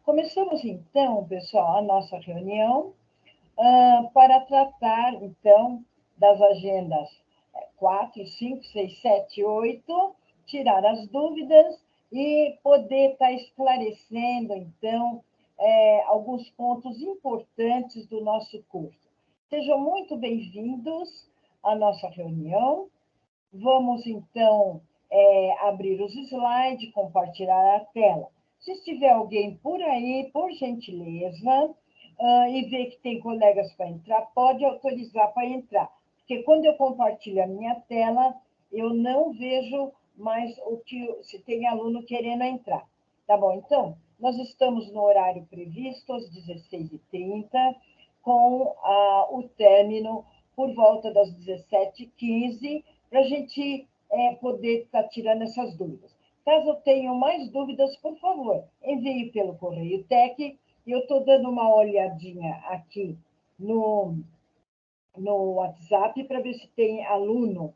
Começamos, então, pessoal, a nossa reunião para tratar, então, das agendas 4, 5, 6, 7, 8, tirar as dúvidas e poder estar esclarecendo, então, alguns pontos importantes do nosso curso. Sejam muito bem-vindos à nossa reunião. Vamos, então, abrir os slides, compartilhar a tela. Se estiver alguém por aí, por gentileza, e ver que tem colegas para entrar, pode autorizar para entrar. Porque quando eu compartilho a minha tela, eu não vejo mais se tem aluno querendo entrar. Tá bom? Então, nós estamos no horário previsto, às 16h30, com o término por volta das 17h15, para a gente poder estar tirando essas dúvidas. Caso tenham mais dúvidas, por favor, envie pelo Correio Tec. Eu estou dando uma olhadinha aqui no WhatsApp para ver se tem aluno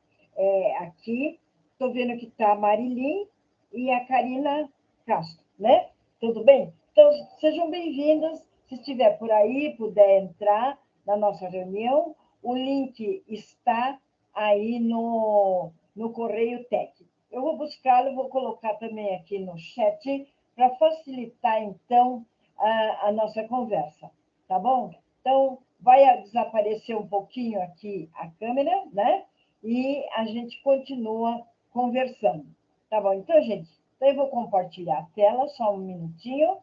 aqui. Estou vendo que está a Marilim e a Karina Castro, né? Tudo bem? Então, sejam bem-vindas. Se estiver por aí, puder entrar na nossa reunião, o link está aí no Correio Tec. Eu vou buscá-lo, vou colocar também aqui no chat para facilitar, então, a nossa conversa, tá bom? Então, vai desaparecer um pouquinho aqui a câmera, né? E a gente continua conversando, tá bom? Então, gente, eu vou compartilhar a tela, só um minutinho,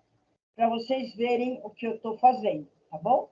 para vocês verem o que eu estou fazendo, tá bom?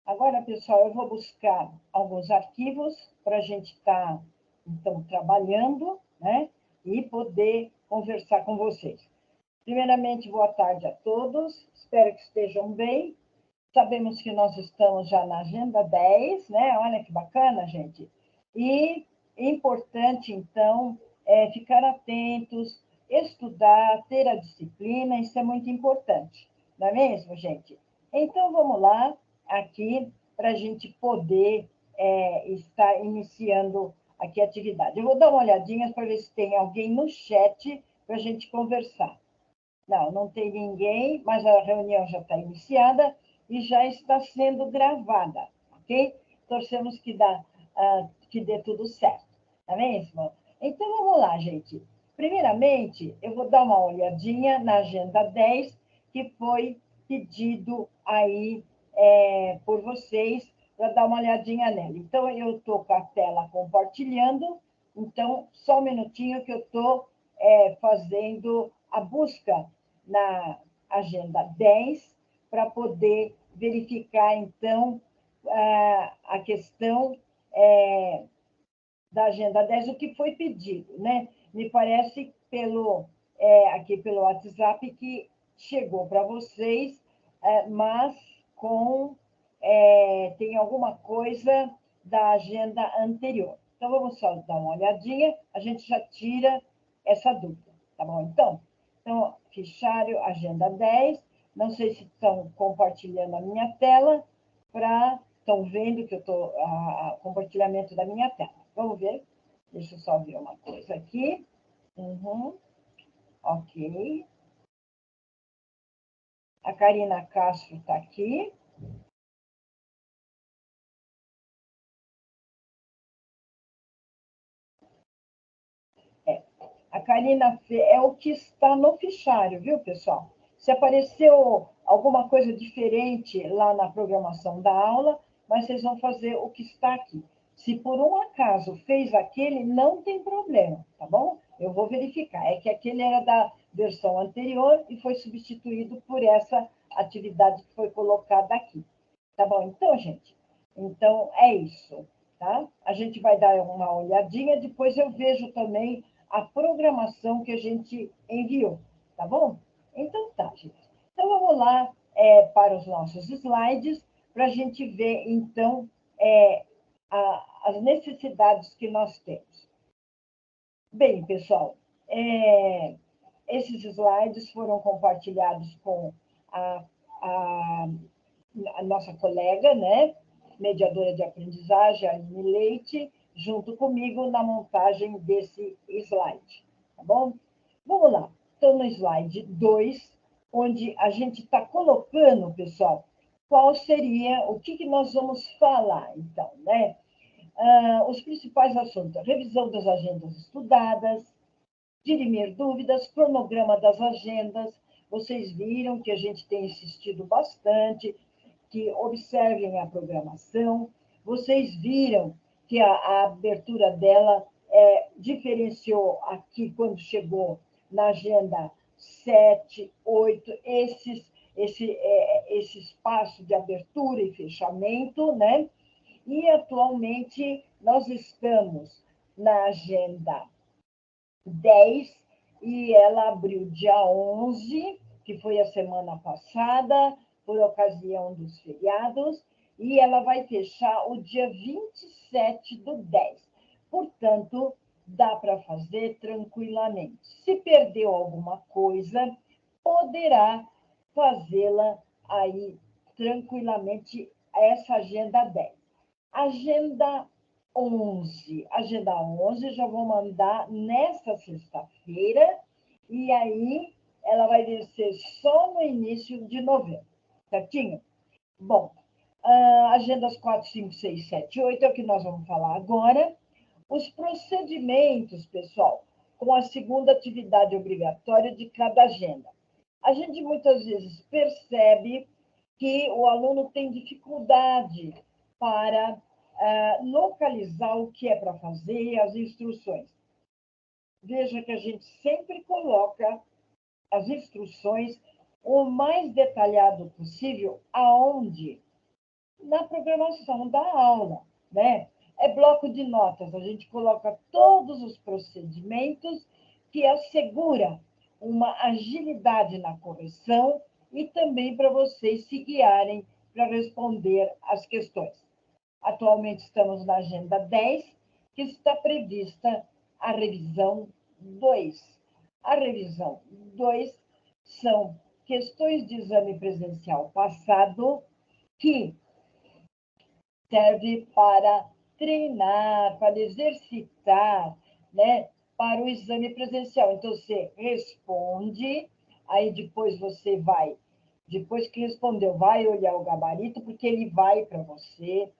Agora, pessoal, eu vou buscar alguns arquivos para a gente estar, então, trabalhando, né? E poder conversar com vocês. Primeiramente, boa tarde a todos. Espero que estejam bem. Sabemos que nós estamos já na Agenda 10, né? Olha que bacana, gente. E é importante, então, ficar atentos, estudar, ter a disciplina, isso é muito importante, não é mesmo, gente? Então, vamos lá, aqui, para a gente poder estar iniciando aqui a atividade. Eu vou dar uma olhadinha para ver se tem alguém no chat para a gente conversar. Não, não tem ninguém, mas a reunião já está iniciada e já está sendo gravada, ok? Torcemos que dê tudo certo, tá mesmo? Então, vamos lá, gente. Primeiramente, eu vou dar uma olhadinha na Agenda 10, que foi pedido aí por vocês, para dar uma olhadinha nela. Então, eu estou com a tela compartilhando, então, só um minutinho que eu estou fazendo a busca na Agenda 10, para poder verificar, então, a questão da Agenda 10, o que foi pedido, né? Me parece, aqui pelo WhatsApp, que chegou para vocês, mas tem alguma coisa da agenda anterior. Então, vamos só dar uma olhadinha, a gente já tira essa dúvida, tá bom? Então, fichário, agenda 10. Não sei se estão compartilhando a minha tela, estão vendo que eu estou compartilhamento da minha tela. Vamos ver? Deixa eu só ver uma coisa aqui. Ok. A Karina Castro está aqui. A Karina é o que está no fichário, viu, pessoal? Se apareceu alguma coisa diferente lá na programação da aula, mas vocês vão fazer o que está aqui. Se por um acaso fez aquele, não tem problema, tá bom? Eu vou verificar. É que aquele era da versão anterior e foi substituído por essa atividade que foi colocada aqui. Tá bom? Então, gente, é isso, tá? A gente vai dar uma olhadinha, depois eu vejo também a programação que a gente enviou, tá bom? Então, tá, gente. Então, vamos lá para os nossos slides, para a gente ver, então, as necessidades que nós temos. Bem, pessoal, esses slides foram compartilhados com a, a, a nossa colega, né, mediadora de aprendizagem, a Aline Leite, junto comigo na montagem desse slide, tá bom? Vamos lá. Então, no slide 2, onde a gente está colocando, pessoal, qual seria, o que nós vamos falar, então, né? Os principais assuntos: revisão das agendas estudadas, dirimir dúvidas, cronograma das agendas. Vocês viram que a gente tem insistido bastante, que observem a programação. Vocês viram que a abertura dela diferenciou aqui quando chegou na agenda 7, 8, esse espaço de abertura e fechamento, né? E, atualmente, nós estamos na agenda 10, e ela abriu dia 11, que foi a semana passada, por ocasião dos feriados, e ela vai fechar o dia 27 do 10. Portanto, dá para fazer tranquilamente. Se perdeu alguma coisa, poderá fazê-la aí tranquilamente, essa agenda 10. Agenda 11. Agenda 11 já vou mandar nesta sexta-feira, e aí ela vai vencer só no início de novembro, certinho? Bom, agendas 4, 5, 6, 7, 8 é o que nós vamos falar agora. Os procedimentos, pessoal, com a segunda atividade obrigatória de cada agenda. A gente muitas vezes percebe que o aluno tem dificuldade para localizar o que é para fazer e as instruções. Veja que a gente sempre coloca as instruções o mais detalhado possível aonde? Na programação da aula, né? É bloco de notas, a gente coloca todos os procedimentos que assegura uma agilidade na correção e também para vocês se guiarem para responder as questões. Atualmente estamos na agenda 10, que está prevista a revisão 2. A revisão 2 são questões de exame presencial passado que serve para treinar, para exercitar, né, para o exame presencial. Então, você responde, aí depois você vai, depois que respondeu, vai olhar o gabarito, porque ele vai para você,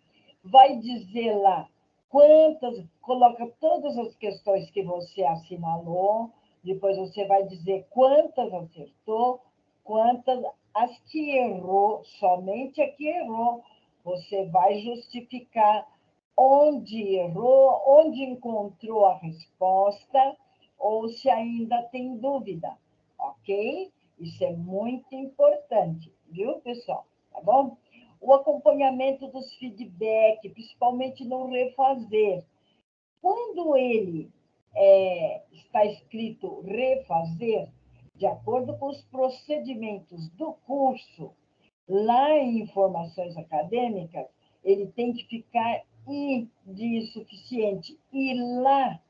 vai dizer lá quantas, coloca todas as questões que você assinalou, depois você vai dizer quantas acertou, quantas as que errou, somente a que errou. Você vai justificar onde errou, onde encontrou a resposta, ou se ainda tem dúvida, ok? Isso é muito importante, viu, pessoal? Tá bom? O acompanhamento dos feedbacks, principalmente no refazer. Quando ele está escrito refazer, de acordo com os procedimentos do curso, lá em informações acadêmicas, ele tem que ficar I de suficiente. E lá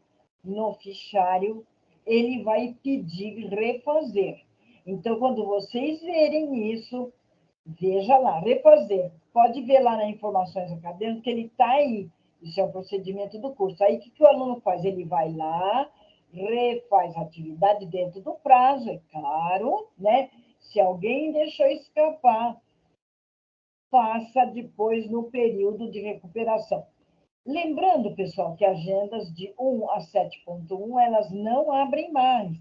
no fichário, ele vai pedir refazer. Então, quando vocês verem isso, veja lá, refazer. Pode ver lá nas informações acadêmicas que ele está aí. Isso é um procedimento do curso. Aí, o que o aluno faz? Ele vai lá, refaz a atividade dentro do prazo, é claro, né? Se alguém deixou escapar, faça depois no período de recuperação. Lembrando, pessoal, que agendas de 1 a 7.1, elas não abrem mais,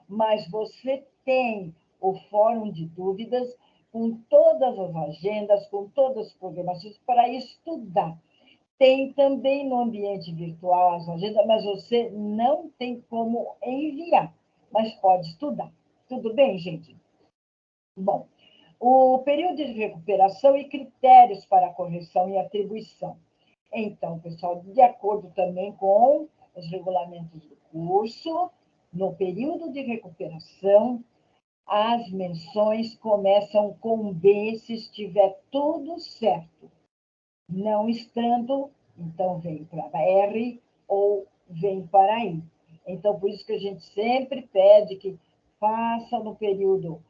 mas você tem o fórum de dúvidas com todas as agendas, com todas as programações para estudar. Tem também no ambiente virtual as agendas, mas você não tem como enviar, mas pode estudar. Tudo bem, gente? Bom, o período de recuperação e critérios para correção e atribuição. Então, pessoal, de acordo também com os regulamentos do curso, no período de recuperação, as menções começam com B se estiver tudo certo. Não estando, então vem para R ou vem para I. Então, por isso que a gente sempre pede que faça no período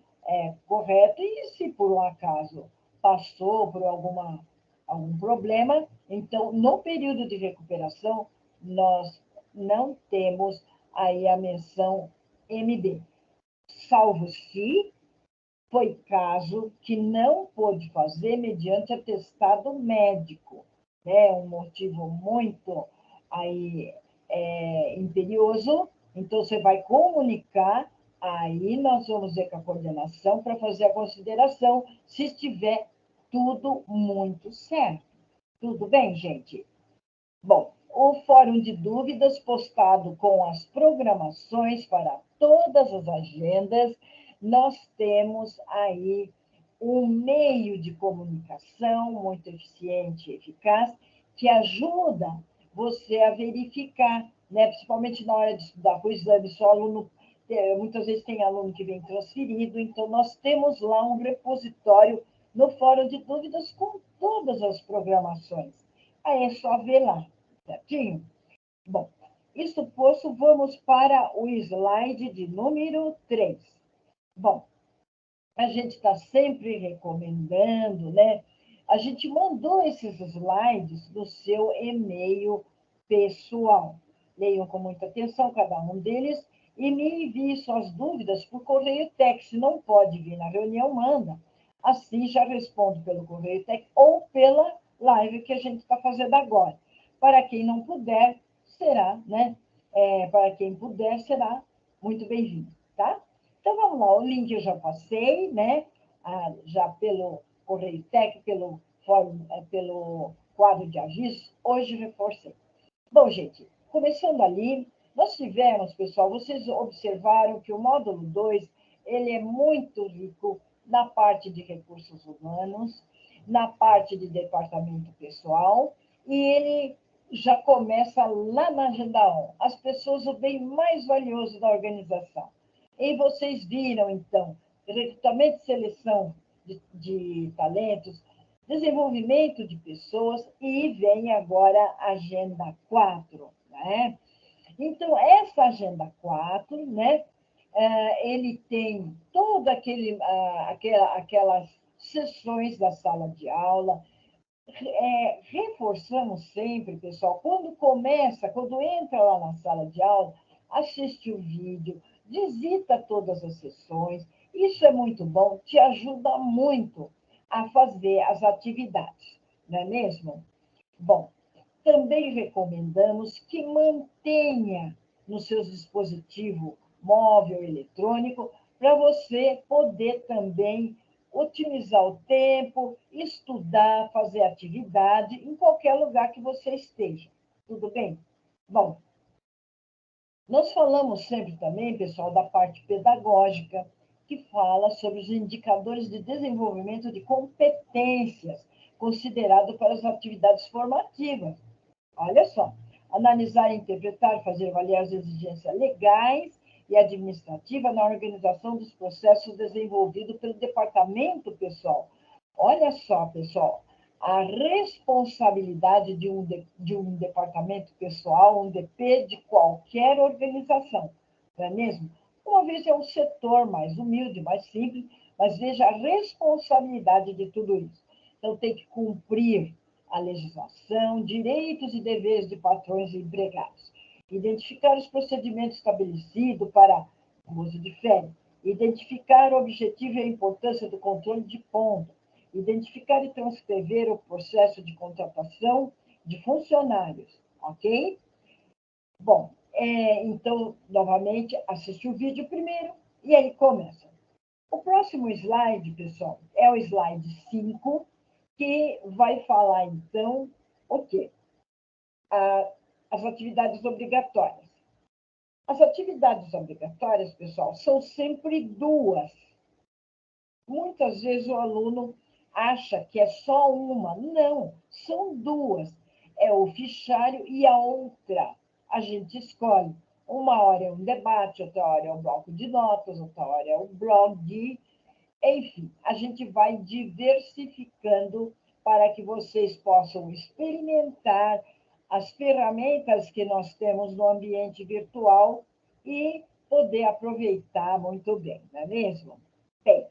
correto, e se por um acaso passou por algum problema, então, no período de recuperação, nós não temos aí a menção MB, salvo se foi caso que não pôde fazer mediante atestado médico, né? Um motivo muito aí, imperioso, então você vai comunicar, aí nós vamos ver com a coordenação para fazer a consideração, se estiver tudo muito certo. Tudo bem, gente? Bom, o fórum de dúvidas postado com as programações para todas as agendas, nós temos aí um meio de comunicação muito eficiente e eficaz que ajuda você a verificar, né? Principalmente na hora de estudar para o exame, se o aluno, muitas vezes tem aluno que vem transferido, então nós temos lá um repositório no fórum de dúvidas com todas as programações. Aí é só ver lá, certinho? Bom, isso posto, vamos para o slide de número 3. Bom, a gente está sempre recomendando, né? A gente mandou esses slides no seu e-mail pessoal. Leiam com muita atenção cada um deles e me envie suas dúvidas por correio TEC. Se não pode vir na reunião, manda. Assim já respondo pelo correio TEC ou pela live que a gente está fazendo agora. Para quem não puder, será, né? Para quem puder, será muito bem-vindo, tá? Então, vamos lá, o link eu já passei, né? Já pelo correio TEC, pelo quadro de avisos, hoje reforcei. Bom, gente, começando ali, nós tivemos, pessoal, vocês observaram que o módulo 2, ele é muito rico na parte de recursos humanos, na parte de departamento pessoal, e ele já começa lá na agenda 1, as pessoas, o bem mais valioso da organização. E vocês viram, então, recrutamento e seleção de talentos, desenvolvimento de pessoas, e vem agora a Agenda 4, né? Então, essa Agenda 4, né, ele tem todas aquelas sessões da sala de aula. Reforçamos sempre, pessoal, quando entra lá na sala de aula, assiste o vídeo, visita todas as sessões. Isso é muito bom, te ajuda muito a fazer as atividades, não é mesmo? Bom, também recomendamos que mantenha no seu dispositivo móvel eletrônico para você poder também otimizar o tempo, estudar, fazer atividade em qualquer lugar que você esteja. Tudo bem? Bom, nós falamos sempre também, pessoal, da parte pedagógica, que fala sobre os indicadores de desenvolvimento de competências considerado para as atividades formativas. Olha só, analisar, interpretar, fazer avaliar as exigências legais e administrativas na organização dos processos desenvolvidos pelo departamento pessoal. Olha só, pessoal, a responsabilidade de um departamento pessoal, um DP de qualquer organização, não é mesmo? Uma vez é um setor mais humilde, mais simples, mas veja a responsabilidade de tudo isso. Então, tem que cumprir a legislação, direitos e deveres de patrões e empregados, identificar os procedimentos estabelecidos para o uso de férias, identificar o objetivo e a importância do controle de ponto, identificar e transcrever o processo de contratação de funcionários, ok? Bom, então, novamente, assiste o vídeo primeiro e aí começa. O próximo slide, pessoal, é o slide 5, que vai falar, então, o quê? As atividades obrigatórias. As atividades obrigatórias, pessoal, são sempre duas. Muitas vezes o aluno acha que é só uma. Não, são duas. É o fichário e a outra. A gente escolhe Uma hora é um debate, outra hora é um bloco de notas, outra hora é um blog. Enfim, a gente vai diversificando para que vocês possam experimentar as ferramentas que nós temos no ambiente virtual e poder aproveitar muito bem, não é mesmo? Bem,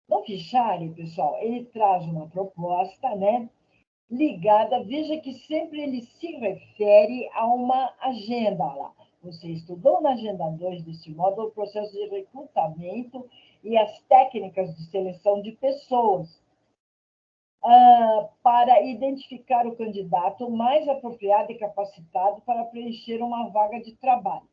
no fichário, pessoal, ele traz uma proposta, né, ligada, veja que sempre ele se refere a uma agenda lá. Você estudou na agenda 2 deste módulo o processo de recrutamento e as técnicas de seleção de pessoas para identificar o candidato mais apropriado e capacitado para preencher uma vaga de trabalho.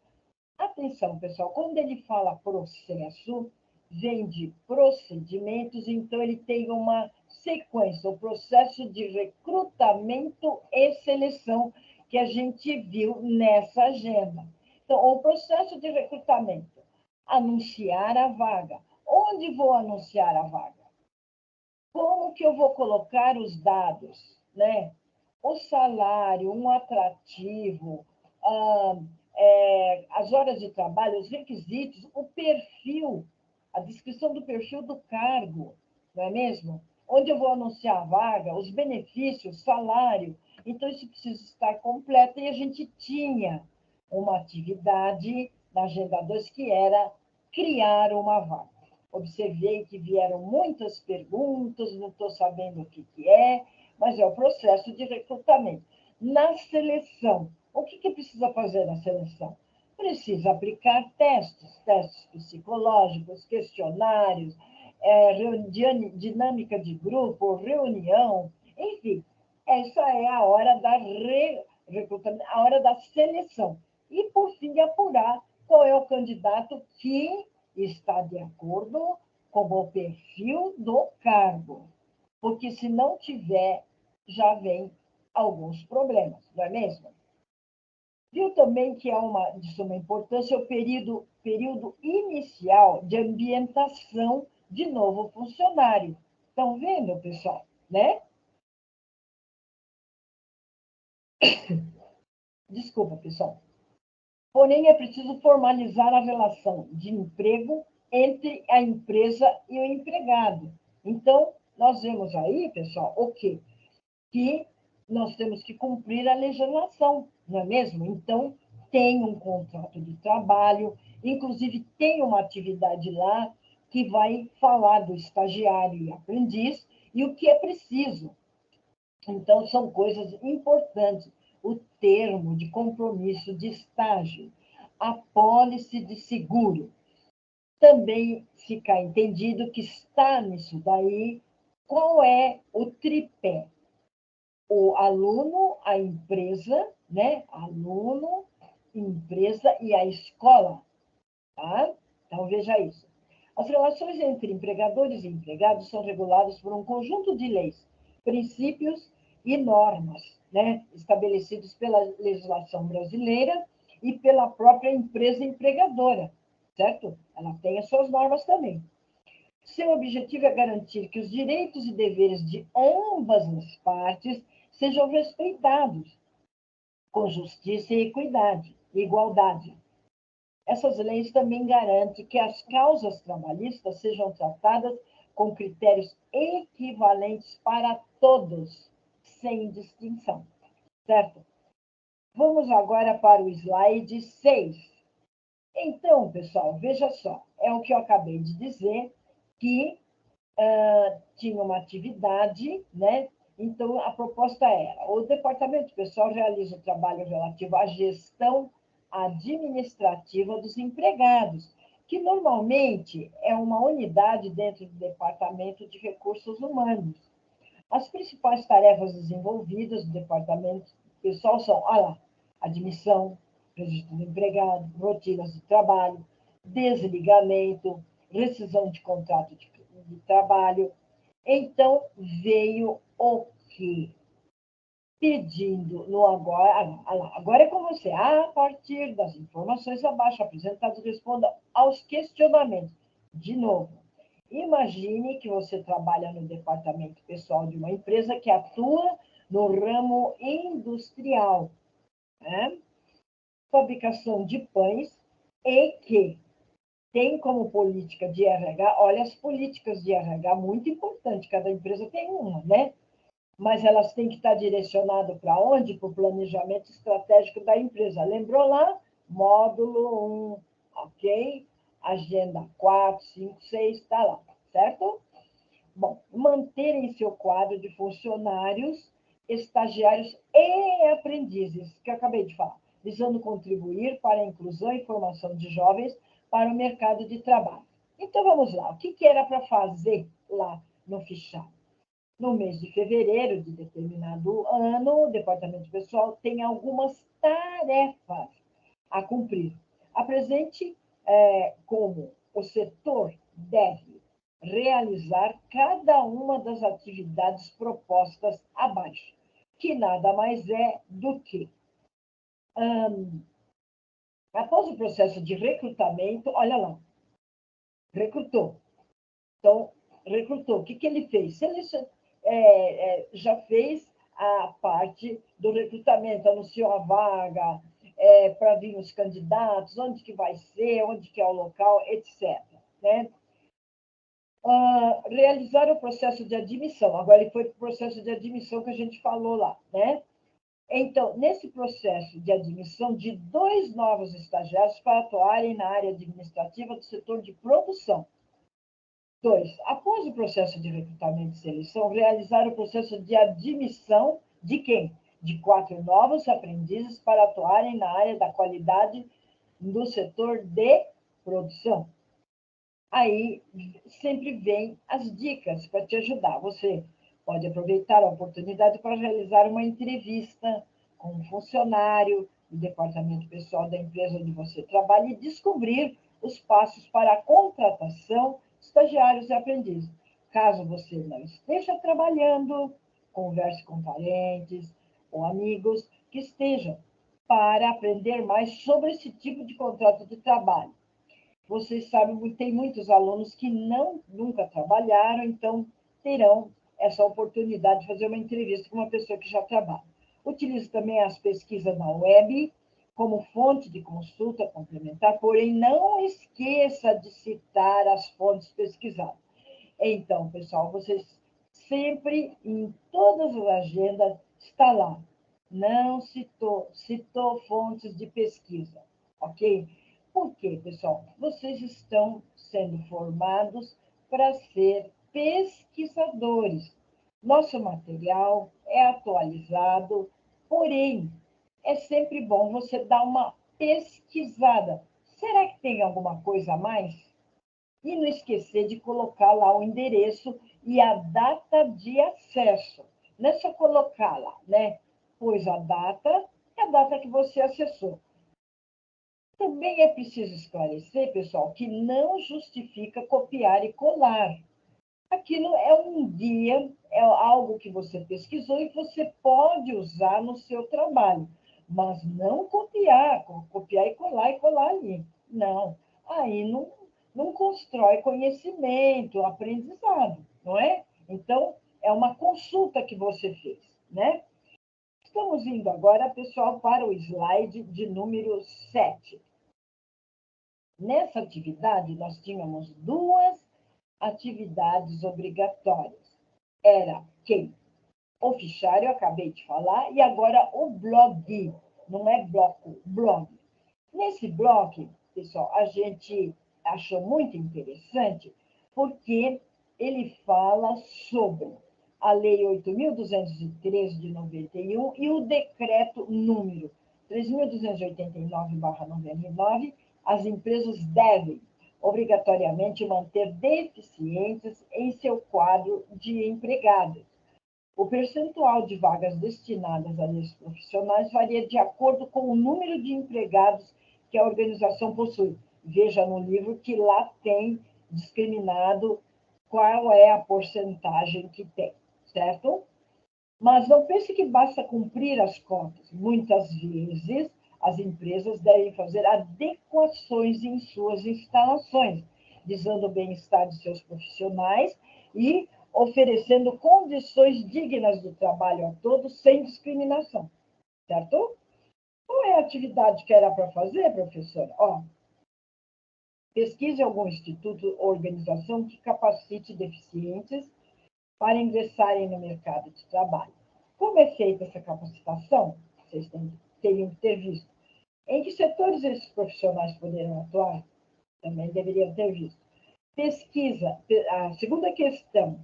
Atenção, pessoal, quando ele fala processo, vem de procedimentos, então ele tem uma sequência, o processo de recrutamento e seleção que a gente viu nessa agenda. Então, o processo de recrutamento, anunciar a vaga. Onde vou anunciar a vaga? Como que eu vou colocar os dados, né? O salário, um atrativo, as horas de trabalho, os requisitos, o perfil, a descrição do perfil do cargo, não é mesmo? Onde eu vou anunciar a vaga, os benefícios, salário. Então, isso precisa estar completo. E a gente tinha uma atividade na Agenda 2 que era criar uma vaga. Observei que vieram muitas perguntas, não estou sabendo o que é, mas é o processo de recrutamento. Na seleção, o que precisa fazer na seleção? Precisa aplicar testes psicológicos, questionários, dinâmica de grupo, reunião, enfim, essa é a hora da recrutamento, a hora da seleção. E, por fim, apurar qual é o candidato que está de acordo com o perfil do cargo. Porque se não tiver, já vem alguns problemas, não é mesmo? Viu também que é de suma importância o período inicial de ambientação de novo funcionário. Estão vendo, pessoal? Né? Desculpa, pessoal. Porém, é preciso formalizar a relação de emprego entre a empresa e o empregado. Então, nós vemos aí, pessoal, o quê? Que nós temos que cumprir a legislação, não é mesmo? Então, tem um contrato de trabalho, inclusive tem uma atividade lá que vai falar do estagiário e aprendiz e o que é preciso. Então, são coisas importantes. O termo de compromisso de estágio, a pólice de seguro. Também fica entendido que está nisso daí qual é o tripé. O aluno, a empresa, né? Aluno, empresa e a escola. Tá? Então, veja isso. As relações entre empregadores e empregados são reguladas por um conjunto de leis, princípios e normas, né, estabelecidos pela legislação brasileira e pela própria empresa empregadora, certo? Ela tem as suas normas também. Seu objetivo é garantir que os direitos e deveres de ambas as partes sejam respeitados, com justiça e equidade, igualdade. Essas leis também garantem que as causas trabalhistas sejam tratadas com critérios equivalentes para todos, sem distinção, certo? Vamos agora para o slide 6. Então, pessoal, veja só, é o que eu acabei de dizer, que tinha uma atividade, né? Então, a proposta era: o departamento pessoal realiza o trabalho relativo à gestão administrativa dos empregados, que normalmente é uma unidade dentro do Departamento de Recursos Humanos. As principais tarefas desenvolvidas do departamento pessoal são, olha lá, admissão, registro do empregado, rotinas de trabalho, desligamento, rescisão de contrato de trabalho. Então, veio o quê? Pedindo no agora é com você. A partir das informações abaixo apresentadas, responda aos questionamentos. De novo, imagine que você trabalha no departamento pessoal de uma empresa que atua no ramo industrial, né? fabricação de pães e que tem como política de RH, olha as políticas de RH, muito importante, cada empresa tem uma, né? Mas elas têm que estar direcionadas para onde? Para o planejamento estratégico da empresa. Lembrou lá? Módulo 1, ok? Agenda 4, 5, 6, está lá, certo? Bom, manterem seu quadro de funcionários, estagiários e aprendizes, que eu acabei de falar, visando contribuir para a inclusão e formação de jovens para o mercado de trabalho. Então, vamos lá. O que era para fazer lá no fichário? No mês de fevereiro de determinado ano, o departamento pessoal tem algumas tarefas a cumprir. Apresente como o setor deve realizar cada uma das atividades propostas abaixo, que nada mais é do que, após o processo de recrutamento, olha lá, recrutou. Então, recrutou. O que ele fez? Já fez a parte do recrutamento, anunciou a vaga, para vir os candidatos, onde que vai ser, onde que é o local, etc. Né? Realizar o processo de admissão. Agora, ele foi para o processo de admissão que a gente falou lá. Né? Então, nesse processo de admissão de 2 novos estagiários para atuarem na área administrativa do setor de produção. 2. Após o processo de recrutamento e seleção, realizar o processo de admissão de quem? De 4 novos aprendizes para atuarem na área da qualidade do setor de produção. Aí sempre vem as dicas para te ajudar. Você pode aproveitar a oportunidade para realizar uma entrevista com um funcionário do departamento pessoal da empresa onde você trabalha e descobrir os passos para a contratação de estagiários e aprendizes. Caso você não esteja trabalhando, converse com parentes ou amigos que estejam para aprender mais sobre esse tipo de contrato de trabalho. Vocês sabem, tem muitos alunos que nunca trabalharam, então terão essa oportunidade de fazer uma entrevista com uma pessoa que já trabalha. Utilize também as pesquisas na web como fonte de consulta complementar, porém não esqueça de citar as fontes pesquisadas. Então, pessoal, vocês sempre, em todas as agendas, está lá. Não citou fontes de pesquisa, ok? Por quê, pessoal? Vocês estão sendo formados para ser pesquisadores. Nosso material é atualizado, porém, é sempre bom você dar uma pesquisada. Será que tem alguma coisa a mais? E não esquecer de colocar lá o endereço e a data de acesso. Não é só colocar lá, né? Pois a data é a data que você acessou. Também é preciso esclarecer, pessoal, que não justifica copiar e colar. Aquilo é um guia, é algo que você pesquisou e você pode usar no seu trabalho, mas não copiar e colar ali. Não, aí não constrói conhecimento, aprendizado, não é? Então, é uma consulta que você fez, né? Estamos indo agora, pessoal, para o slide de número 7. Nessa atividade, nós tínhamos 2 atividades obrigatórias. Era quem? O fichário, eu acabei de falar, e agora o blog. Não é bloco, blog. Nesse blog, pessoal, a gente achou muito interessante, porque ele fala sobre a Lei 8.213 de 91 e o decreto número 3.289/99, as empresas devem obrigatoriamente manter deficientes em seu quadro de empregados. O percentual de vagas destinadas a esses profissionais varia de acordo com o número de empregados que a organização possui. Veja no livro que lá tem discriminado qual é a porcentagem que tem, certo? Mas não pense que basta cumprir as cotas. Muitas vezes, as empresas devem fazer adequações em suas instalações, visando o bem-estar de seus profissionais e oferecendo condições dignas de trabalho a todos, sem discriminação, certo? Qual é a atividade que era para fazer, professora? Ó, pesquise algum instituto ou organização que capacite deficientes para ingressarem no mercado de trabalho. Como é feita essa capacitação? Vocês teriam que ter visto. Em que setores esses profissionais poderão atuar? Também deveriam ter visto. Pesquisa, a segunda questão,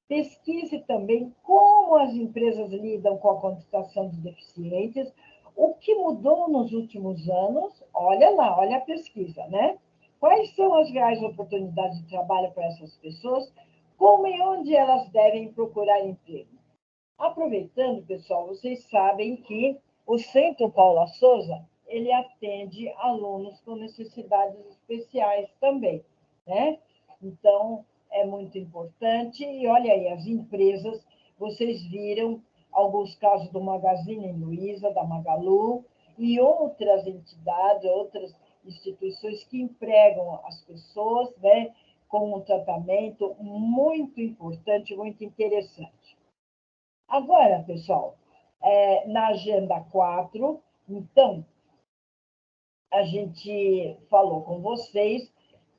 pesquise também como as empresas lidam com a contratação de deficientes, o que mudou nos últimos anos, olha lá, olha a pesquisa, né? Quais são as reais oportunidades de trabalho para essas pessoas, como e onde elas devem procurar emprego. Aproveitando, pessoal, vocês sabem que o Centro Paula Souza, ele atende alunos com necessidades especiais também, né? Então, é muito importante. E olha aí, as empresas, vocês viram alguns casos do Magazine Luiza, da Magalu, e outras entidades, outras instituições que empregam as pessoas, né, com um tratamento muito importante, muito interessante. Agora, pessoal, na agenda 4, então, a gente falou com vocês,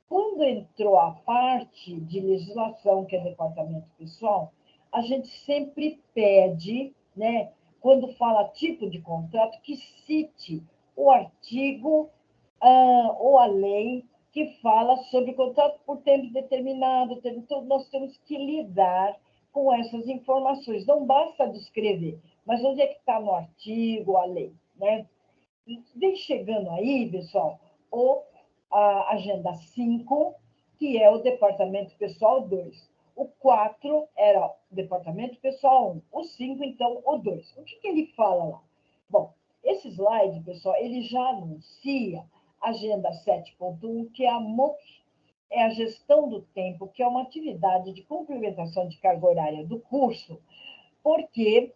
quando entrou a parte de legislação, que é departamento pessoal, a gente sempre pede, né, quando fala tipo de contrato, que cite o artigo ou a lei que fala sobre contrato por tempo determinado. Então, nós temos que lidar com essas informações. Não basta descrever, mas onde é que está no artigo, a lei, né? Vem chegando aí, pessoal, a agenda 5, que é o departamento pessoal 2. O 4 era o departamento pessoal 1. O 5, então, o 2. O que ele fala lá? Bom, esse slide, pessoal, ele já anuncia a agenda 7.1, que é a MOC, é a gestão do tempo, que é uma atividade de complementação de carga horária do curso, porque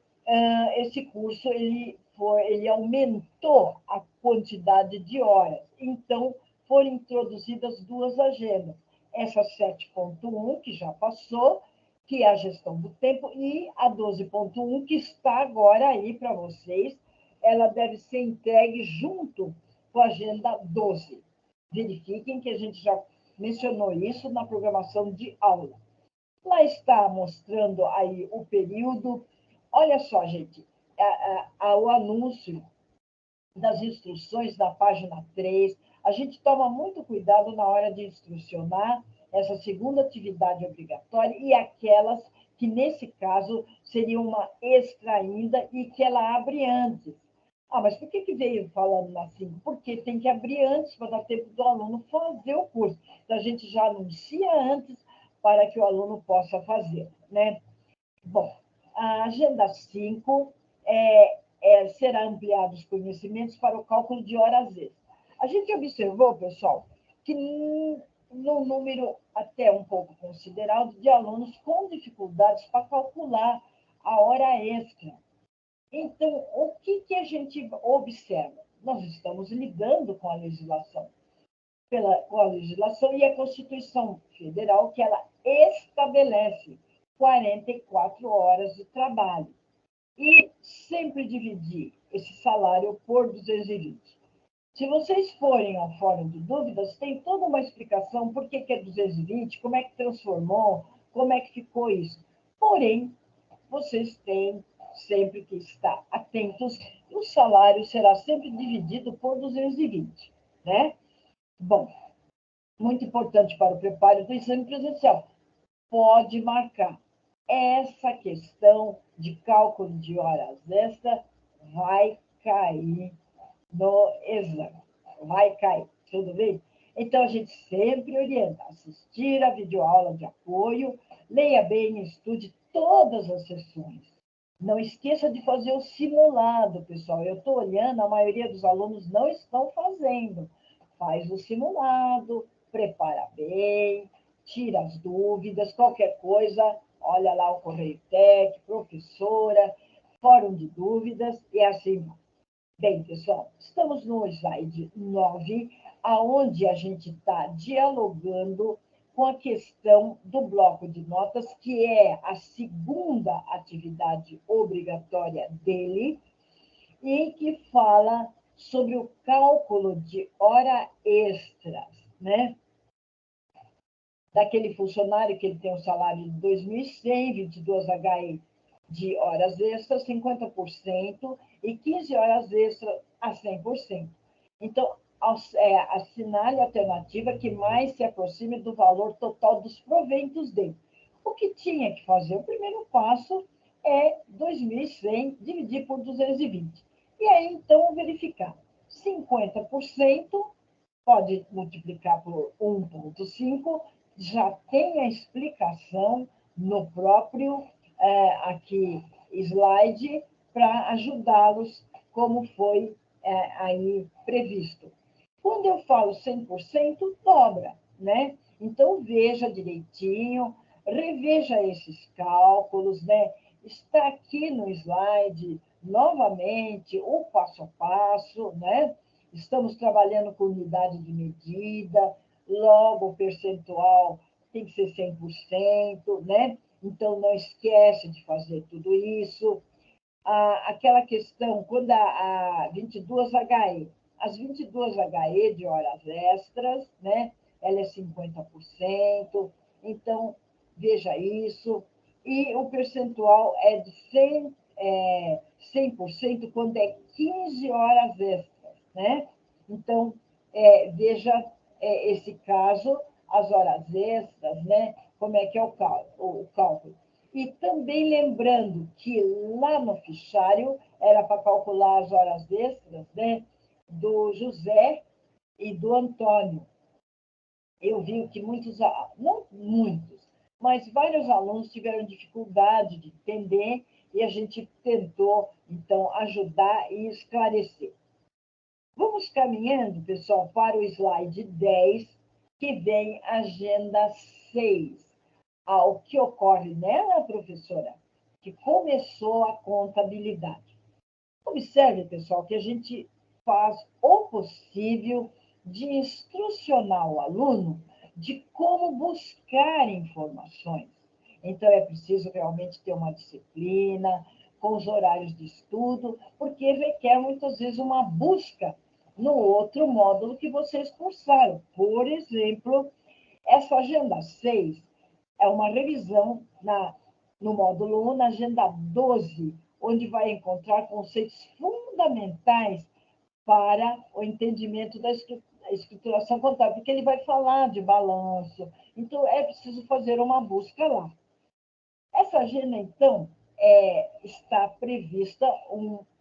esse curso ele aumentou a quantidade de horas. Então, foram introduzidas duas agendas. Essa 7.1, que já passou, que é a gestão do tempo, e a 12.1, que está agora aí para vocês. Ela deve ser entregue junto com a agenda 12. Verifiquem que a gente já mencionou isso na programação de aula. Lá está mostrando aí o período. Olha só, gente, o anúncio das instruções da página 3. A gente toma muito cuidado na hora de instrucionar essa segunda atividade obrigatória e aquelas que, nesse caso, seria uma extra ainda e que ela abre antes. Ah, mas por que veio falando na 5? Porque tem que abrir antes para dar tempo do aluno fazer o curso. Então, a gente já anuncia antes para que o aluno possa fazer, né? Bom, a agenda 5 será ampliado os conhecimentos para o cálculo de horas extras. A gente observou, pessoal, que no número até um pouco considerável de alunos com dificuldades para calcular a hora extra. Então, o que a gente observa? Nós estamos lidando com a legislação. Com a legislação e a Constituição Federal, que ela estabelece 44 horas de trabalho. E sempre dividir esse salário por 220. Se vocês forem ao Fórum de Dúvidas, tem toda uma explicação por que é 220, como é que transformou, como é que ficou isso. Porém, vocês têm sempre que estar atentos, e o salário será sempre dividido por 220, né? Bom, muito importante para o preparo do exame presencial. Pode marcar. Essa questão de cálculo de horas extra vai cair no exame. Vai cair, tudo bem? Então, a gente sempre orienta: assistir a videoaula de apoio, leia bem e estude todas as sessões. Não esqueça de fazer o simulado, pessoal. Eu estou olhando, a maioria dos alunos não estão fazendo. Faz o simulado, prepara bem, tira as dúvidas, qualquer coisa, olha lá o Correio Tec, professora, fórum de dúvidas, e assim vai. Bem, pessoal, estamos no slide 9, aonde a gente está dialogando com a questão do bloco de notas, que é a segunda atividade obrigatória dele, e que fala sobre o cálculo de hora extras, né? Daquele funcionário que ele tem um salário de 2.100, 22 HI de horas extras, 50%, e 15 horas extras a 100%. Então, assinale a alternativa que mais se aproxime do valor total dos proventos dele. O que tinha que fazer? O primeiro passo é 2.100 dividir por 220. E aí, então, verificar. 50% pode multiplicar por 1,5, já tem a explicação no próprio aqui slide para ajudá-los, como foi aí previsto. Quando eu falo 100%, dobra, né? Então, veja direitinho, reveja esses cálculos, né? Está aqui no slide, novamente, o passo a passo, né? Estamos trabalhando com unidade de medida, logo o percentual tem que ser 100%, né? Então, não esquece de fazer tudo isso. Aquela questão, quando a 22HE, as 22HE de horas extras, né? Ela é 50%, então, veja isso. E o percentual é de 100% quando é 15 horas extras, né? Então, veja esse caso, as horas extras, né? Como é que é o cálculo. E também lembrando que lá no fichário era para calcular as horas extras, né? Do José e do Antônio. Eu vi que muitos, não muitos, mas vários alunos tiveram dificuldade de entender e a gente tentou, então, ajudar e esclarecer. Vamos caminhando, pessoal, para o slide 10, que vem a agenda 6. O que ocorre nela, professora? Que começou a contabilidade. Observe, pessoal, que a gente faz o possível de instrucionar o aluno de como buscar informações. Então, é preciso realmente ter uma disciplina, com os horários de estudo, porque requer muitas vezes uma busca no outro módulo que vocês cursaram. Por exemplo, essa agenda 6 é uma revisão no módulo 1, na agenda 12, onde vai encontrar conceitos fundamentais para o entendimento da escrituração contábil, porque ele vai falar de balanço. Então, é preciso fazer uma busca lá. Essa agenda, então, está prevista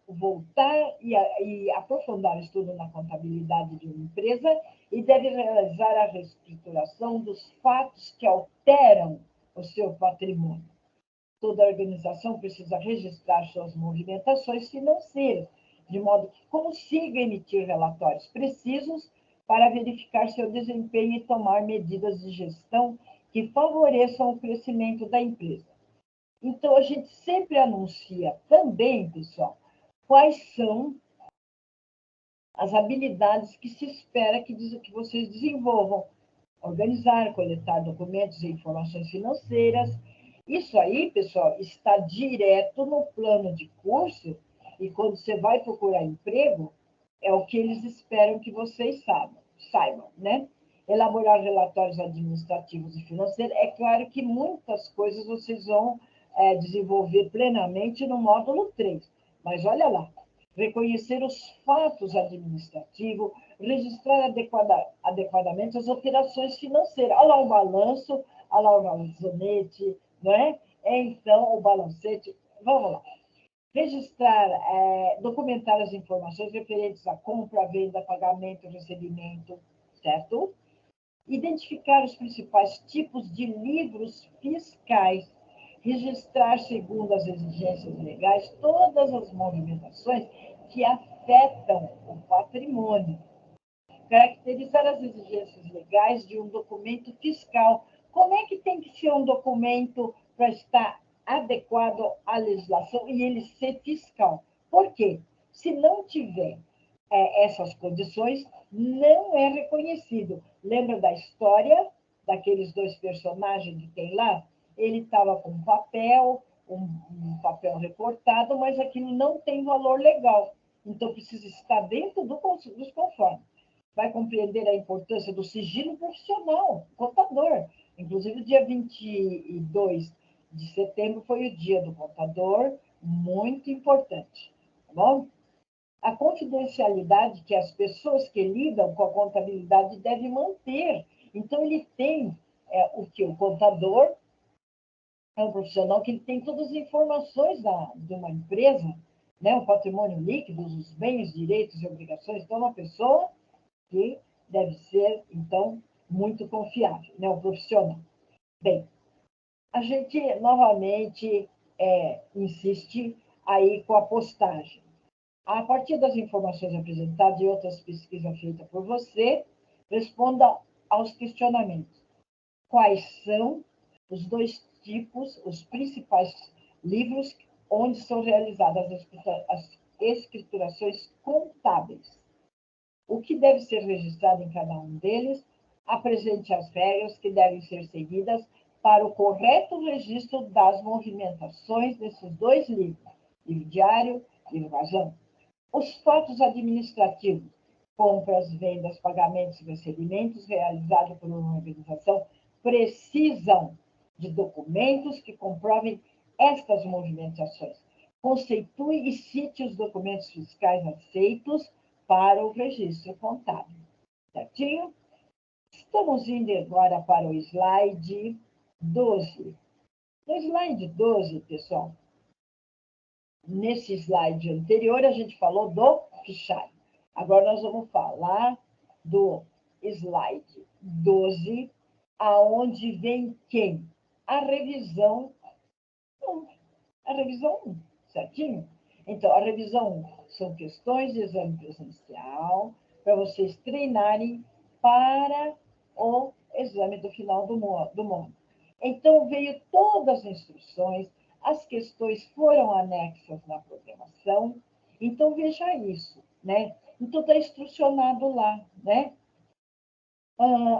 voltar e aprofundar o estudo na contabilidade de uma empresa e deve realizar a reestruturação dos fatos que alteram o seu patrimônio. Toda organização precisa registrar suas movimentações financeiras, de modo que consiga emitir relatórios precisos para verificar seu desempenho e tomar medidas de gestão que favoreçam o crescimento da empresa. Então, a gente sempre anuncia também, pessoal, quais são as habilidades que se espera que vocês desenvolvam. Organizar, coletar documentos e informações financeiras. Isso aí, pessoal, está direto no plano de curso e quando você vai procurar emprego, é o que eles esperam que vocês saibam, né? Elaborar relatórios administrativos e financeiros. É claro que muitas coisas vocês vão desenvolver plenamente no módulo 3, mas olha lá, reconhecer os fatos administrativos, registrar adequadamente as operações financeiras. Olha lá o balanço, olha lá o balancete, não é? Então, o balancete, vamos lá. Registrar, documentar as informações referentes à compra, venda, pagamento, recebimento, certo? Identificar os principais tipos de livros fiscais, registrar, segundo as exigências legais, todas as movimentações que afetam o patrimônio. Caracterizar as exigências legais de um documento fiscal. Como é que tem que ser um documento para estar adequado à legislação e ele ser fiscal? Por quê? Se não tiver essas condições, não é reconhecido. Lembra da história daqueles dois personagens que tem lá? Ele estava com um papel recortado, mas aquilo não tem valor legal. então precisa estar dentro dos conformes. Vai compreender a importância do sigilo profissional, contador. Inclusive, o dia 22 de setembro foi o dia do contador, muito importante, tá bom? A confidencialidade que as pessoas que lidam com a contabilidade devem manter. Então, ele tem o que? O contador é um profissional que ele tem todas as informações de uma empresa, né? O patrimônio líquido, os bens, direitos e obrigações. Então, uma pessoa que deve ser, então, muito confiável, né? O profissional. Bem, a gente novamente insiste aí com a postagem. A partir das informações apresentadas e outras pesquisas feitas por você, responda aos questionamentos. Quais são os dois tipos, os principais livros onde são realizadas as escriturações contábeis? O que deve ser registrado em cada um deles? Apresente as regras que devem ser seguidas para o correto registro das movimentações desses dois livros, livro diário e livro razão. Os fatos administrativos, compras, vendas, pagamentos e recebimentos realizados por uma organização precisam de documentos que comprovem estas movimentações. Conceitue e cite os documentos fiscais aceitos para o registro contábil. Certinho? Estamos indo agora para o slide 12. No slide 12, pessoal, nesse slide anterior, a gente falou do fichário. Agora nós vamos falar do slide 12, aonde vem quem? A revisão 1. A revisão 1, certinho? Então, a revisão 1 são questões de exame presencial para vocês treinarem para o exame do final do módulo. Então, veio todas as instruções, as questões foram anexas na programação. Então, veja isso, né? Então, está instrucionado lá, né?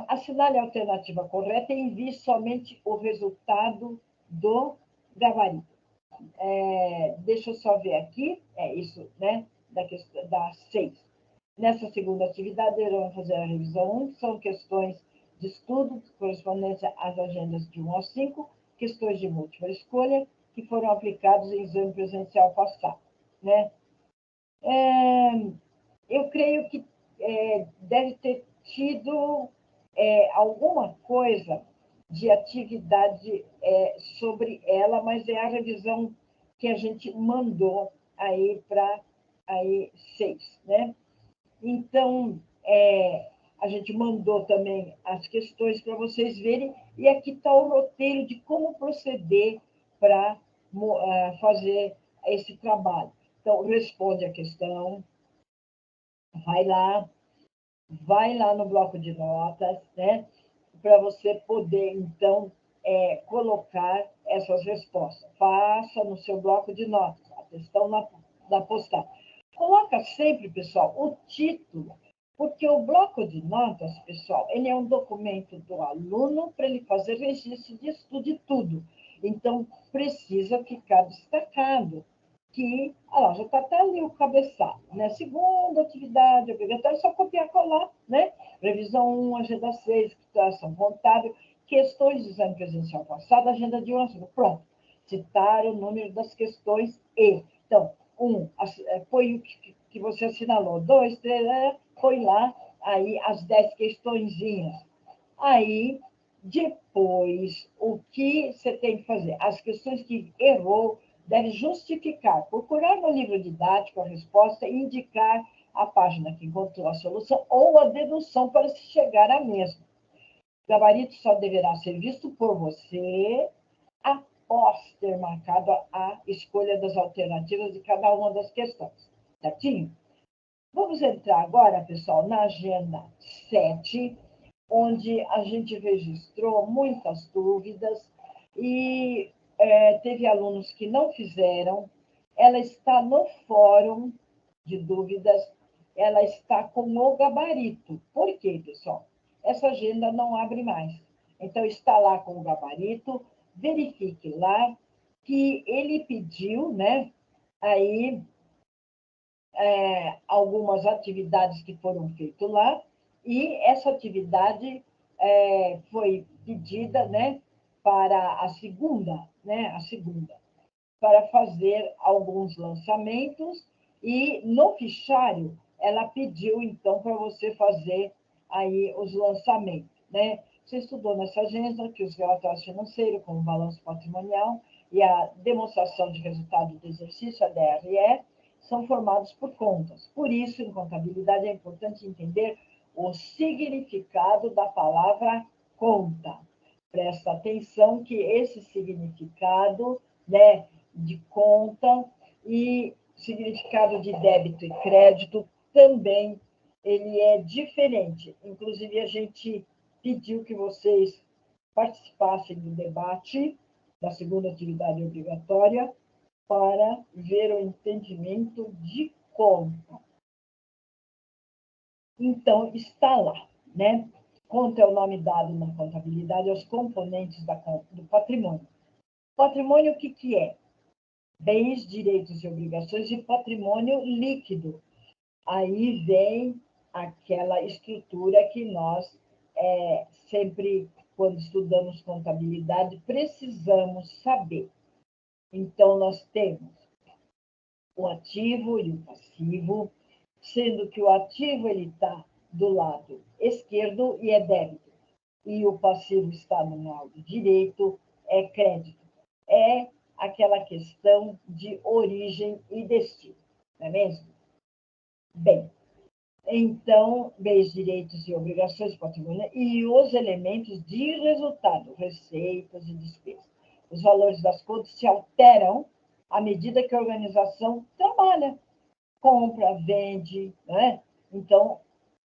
Assinale a alternativa correta e envie somente o resultado do gabarito. Deixa eu só ver aqui, isso, né? Da 6. Nessa segunda atividade, irão fazer a revisão 1, são questões de estudo, correspondência às agendas de 1 ao 5, questões de múltipla escolha, que foram aplicados em exame presencial passado, né? Eu creio que deve ter tido alguma coisa de atividade sobre ela, mas é a revisão que a gente mandou aí para 6, né? Então, a gente mandou também as questões para vocês verem, e aqui está o roteiro de como proceder para fazer esse trabalho. Então, responde a questão, vai lá no bloco de notas, né? Para você poder, então, colocar essas respostas. Faça no seu bloco de notas, a questão da postagem. Coloca sempre, pessoal, o título, porque o bloco de notas, pessoal, ele é um documento do aluno para ele fazer registro de estudo de tudo. Então, precisa ficar destacado que, já está até ali o cabeçalho, né? Segunda atividade obrigatória, só copiar e colar, né? Revisão 1, agenda 6, situação contábil, questões de exame presencial passado, agenda de 11, pronto. Citar o número das questões e. Então, 1, foi o que você assinalou. 2, 3, foi lá, aí as 10 questõezinhas. Aí, depois, o que você tem que fazer? As questões que errou, deve justificar, procurar no livro didático a resposta e indicar a página que encontrou a solução ou a dedução para se chegar à mesma. O gabarito só deverá ser visto por você após ter marcado a escolha das alternativas de cada uma das questões. Certinho? Vamos entrar agora, pessoal, na agenda 7, onde a gente registrou muitas dúvidas e teve alunos que não fizeram. Ela está no fórum de dúvidas, ela está com o gabarito. Por quê, pessoal? Essa agenda não abre mais. Então, está lá com o gabarito, verifique lá que ele pediu, né? Aí, algumas atividades que foram feitas lá, e essa atividade foi pedida, né, para a segunda, para fazer alguns lançamentos, e no fichário ela pediu, então, para você fazer aí os lançamentos, né? Você estudou nessa agenda que os relatórios financeiros, como o balanço patrimonial e a demonstração de resultado do exercício, a DRE, são formados por contas. Por isso, em contabilidade, é importante entender o significado da palavra conta. Presta atenção que esse significado, né, de conta e significado de débito e crédito também ele é diferente. Inclusive, a gente pediu que vocês participassem do debate da segunda atividade obrigatória para ver o entendimento de conta. Então, está lá, né? Conta é o nome dado na contabilidade aos componentes do patrimônio. Patrimônio, o que é? Bens, direitos e obrigações de patrimônio líquido. Aí vem aquela estrutura que nós sempre, quando estudamos contabilidade, precisamos saber. Então, nós temos o ativo e o passivo, sendo que o ativo está do lado esquerdo e é débito, e o passivo está no lado direito, é crédito. É aquela questão de origem e destino, não é mesmo? Bem, então, bens, direitos e obrigações patrimoniais e os elementos de resultado, receitas e despesas. Os valores das contas se alteram à medida que a organização trabalha, compra, vende, né? Então,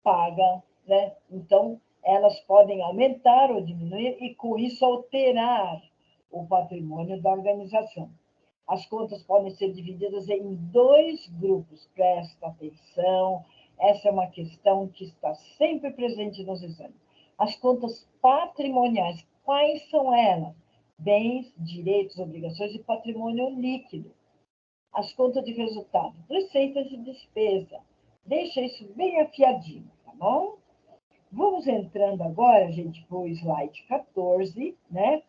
paga, né? Então, elas podem aumentar ou diminuir e, com isso, alterar o patrimônio da organização. As contas podem ser divididas em dois grupos. Presta atenção, essa é uma questão que está sempre presente nos exames. As contas patrimoniais, quais são elas? Bens, direitos, obrigações e patrimônio líquido. As contas de resultado, receitas e despesa. Deixa isso bem afiadinho, tá bom? Vamos entrando agora, gente, para o slide 14, né?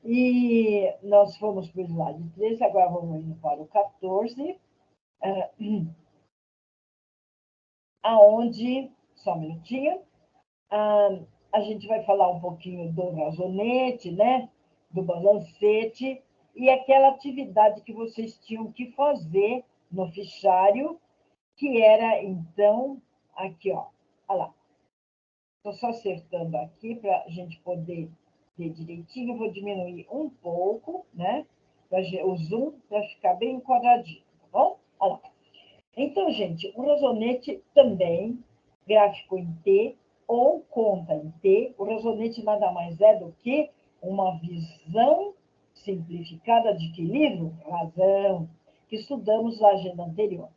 E nós fomos para o slide 13, agora vamos indo para o 14, aonde, só um minutinho, a gente vai falar um pouquinho do razonete, né? Do balancete, e aquela atividade que vocês tinham que fazer no fichário, que era, então, aqui, ó, olha lá. Estou só acertando aqui para a gente poder ver direitinho. Vou diminuir um pouco, né? O zoom para ficar bem enquadradinho, tá bom? Olha lá. Então, gente, o razonete também, gráfico em T ou conta em T. O razonete nada mais é do que uma visão simplificada de que livro? Razão, que estudamos na agenda anterior.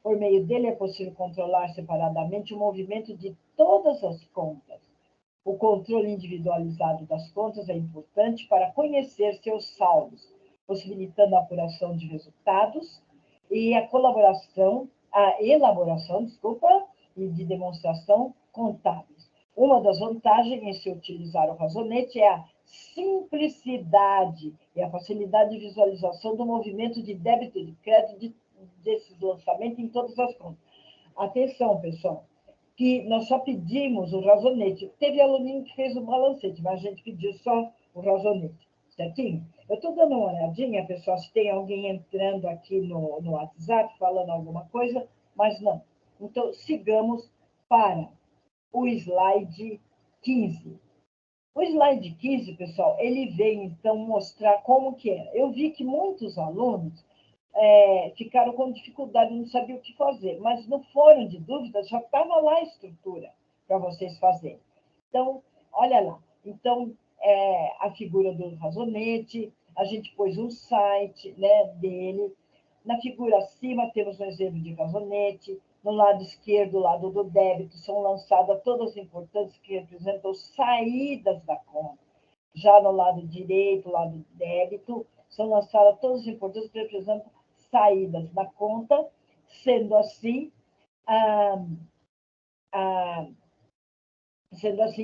Por meio dele é possível controlar separadamente o movimento de todas as contas. O controle individualizado das contas é importante para conhecer seus saldos, possibilitando a apuração de resultados e a elaboração, e de demonstração contábeis. Uma das vantagens em se utilizar o razonete é a simplicidade e a facilidade de visualização do movimento de débito e de crédito desses lançamentos em todas as contas. Atenção, pessoal, que nós só pedimos o razonete. Teve aluninho que fez o balancete, mas a gente pediu só o razonete, certinho? Eu estou dando uma olhadinha, pessoal, se tem alguém entrando aqui no WhatsApp falando alguma coisa, mas não. Então, sigamos para o slide 15. O slide 15, pessoal, ele vem, então, mostrar como que era. Eu vi que muitos alunos ficaram com dificuldade, não sabiam o que fazer, mas no fórum de dúvidas já estava lá a estrutura para vocês fazerem. Então, olha lá. Então, a figura do razonete, a gente pôs um site, né, dele. Na figura acima temos um exemplo de razonete. No lado esquerdo, lado do débito, são lançadas todas as importantes que representam saídas da conta. Já no lado direito, lado débito, são lançadas todas as importantes que representam saídas da conta, Sendo assim,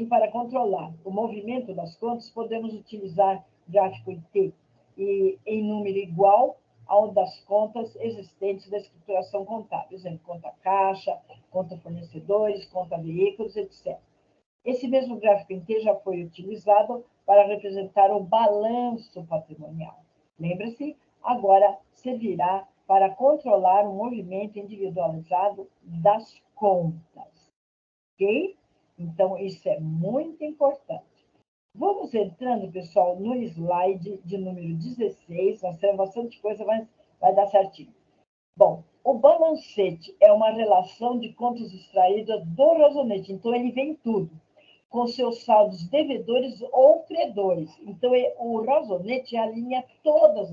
para controlar o movimento das contas, podemos utilizar gráfico em T e em número igual ao das contas existentes da escrituração contábil, por exemplo, conta caixa, conta fornecedores, conta veículos, etc. Esse mesmo gráfico em T já foi utilizado para representar o balanço patrimonial. Lembra-se? Agora servirá para controlar o movimento individualizado das contas. Ok? Então, isso é muito importante. Vamos entrando, pessoal, no slide de número 16. Nós temos bastante coisa, mas vai dar certinho. Bom, o balancete é uma relação de contas extraídas do razonete. Então, ele vem tudo, com seus saldos devedores ou credores. Então, o razonete alinha todas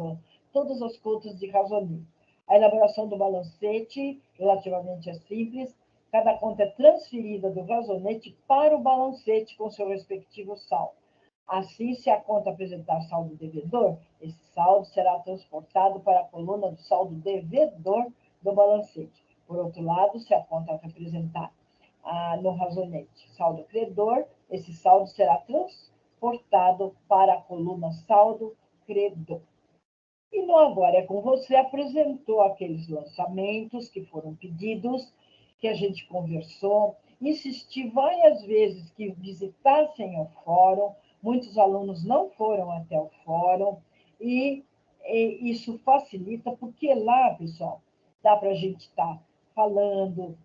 as contas de razonete. A elaboração do balancete, relativamente, é simples. Cada conta é transferida do razonete para o balancete com seu respectivo saldo. Assim, se a conta apresentar saldo devedor, esse saldo será transportado para a coluna do saldo devedor do balancete. Por outro lado, se a conta representar no razonete saldo credor, esse saldo será transportado para a coluna saldo credor. E no Agora é com Você apresentou aqueles lançamentos que foram pedidos, que a gente conversou, insisti várias vezes que visitassem o fórum, muitos alunos não foram até o fórum, e isso facilita, porque lá, pessoal, dá para a gente estar falando,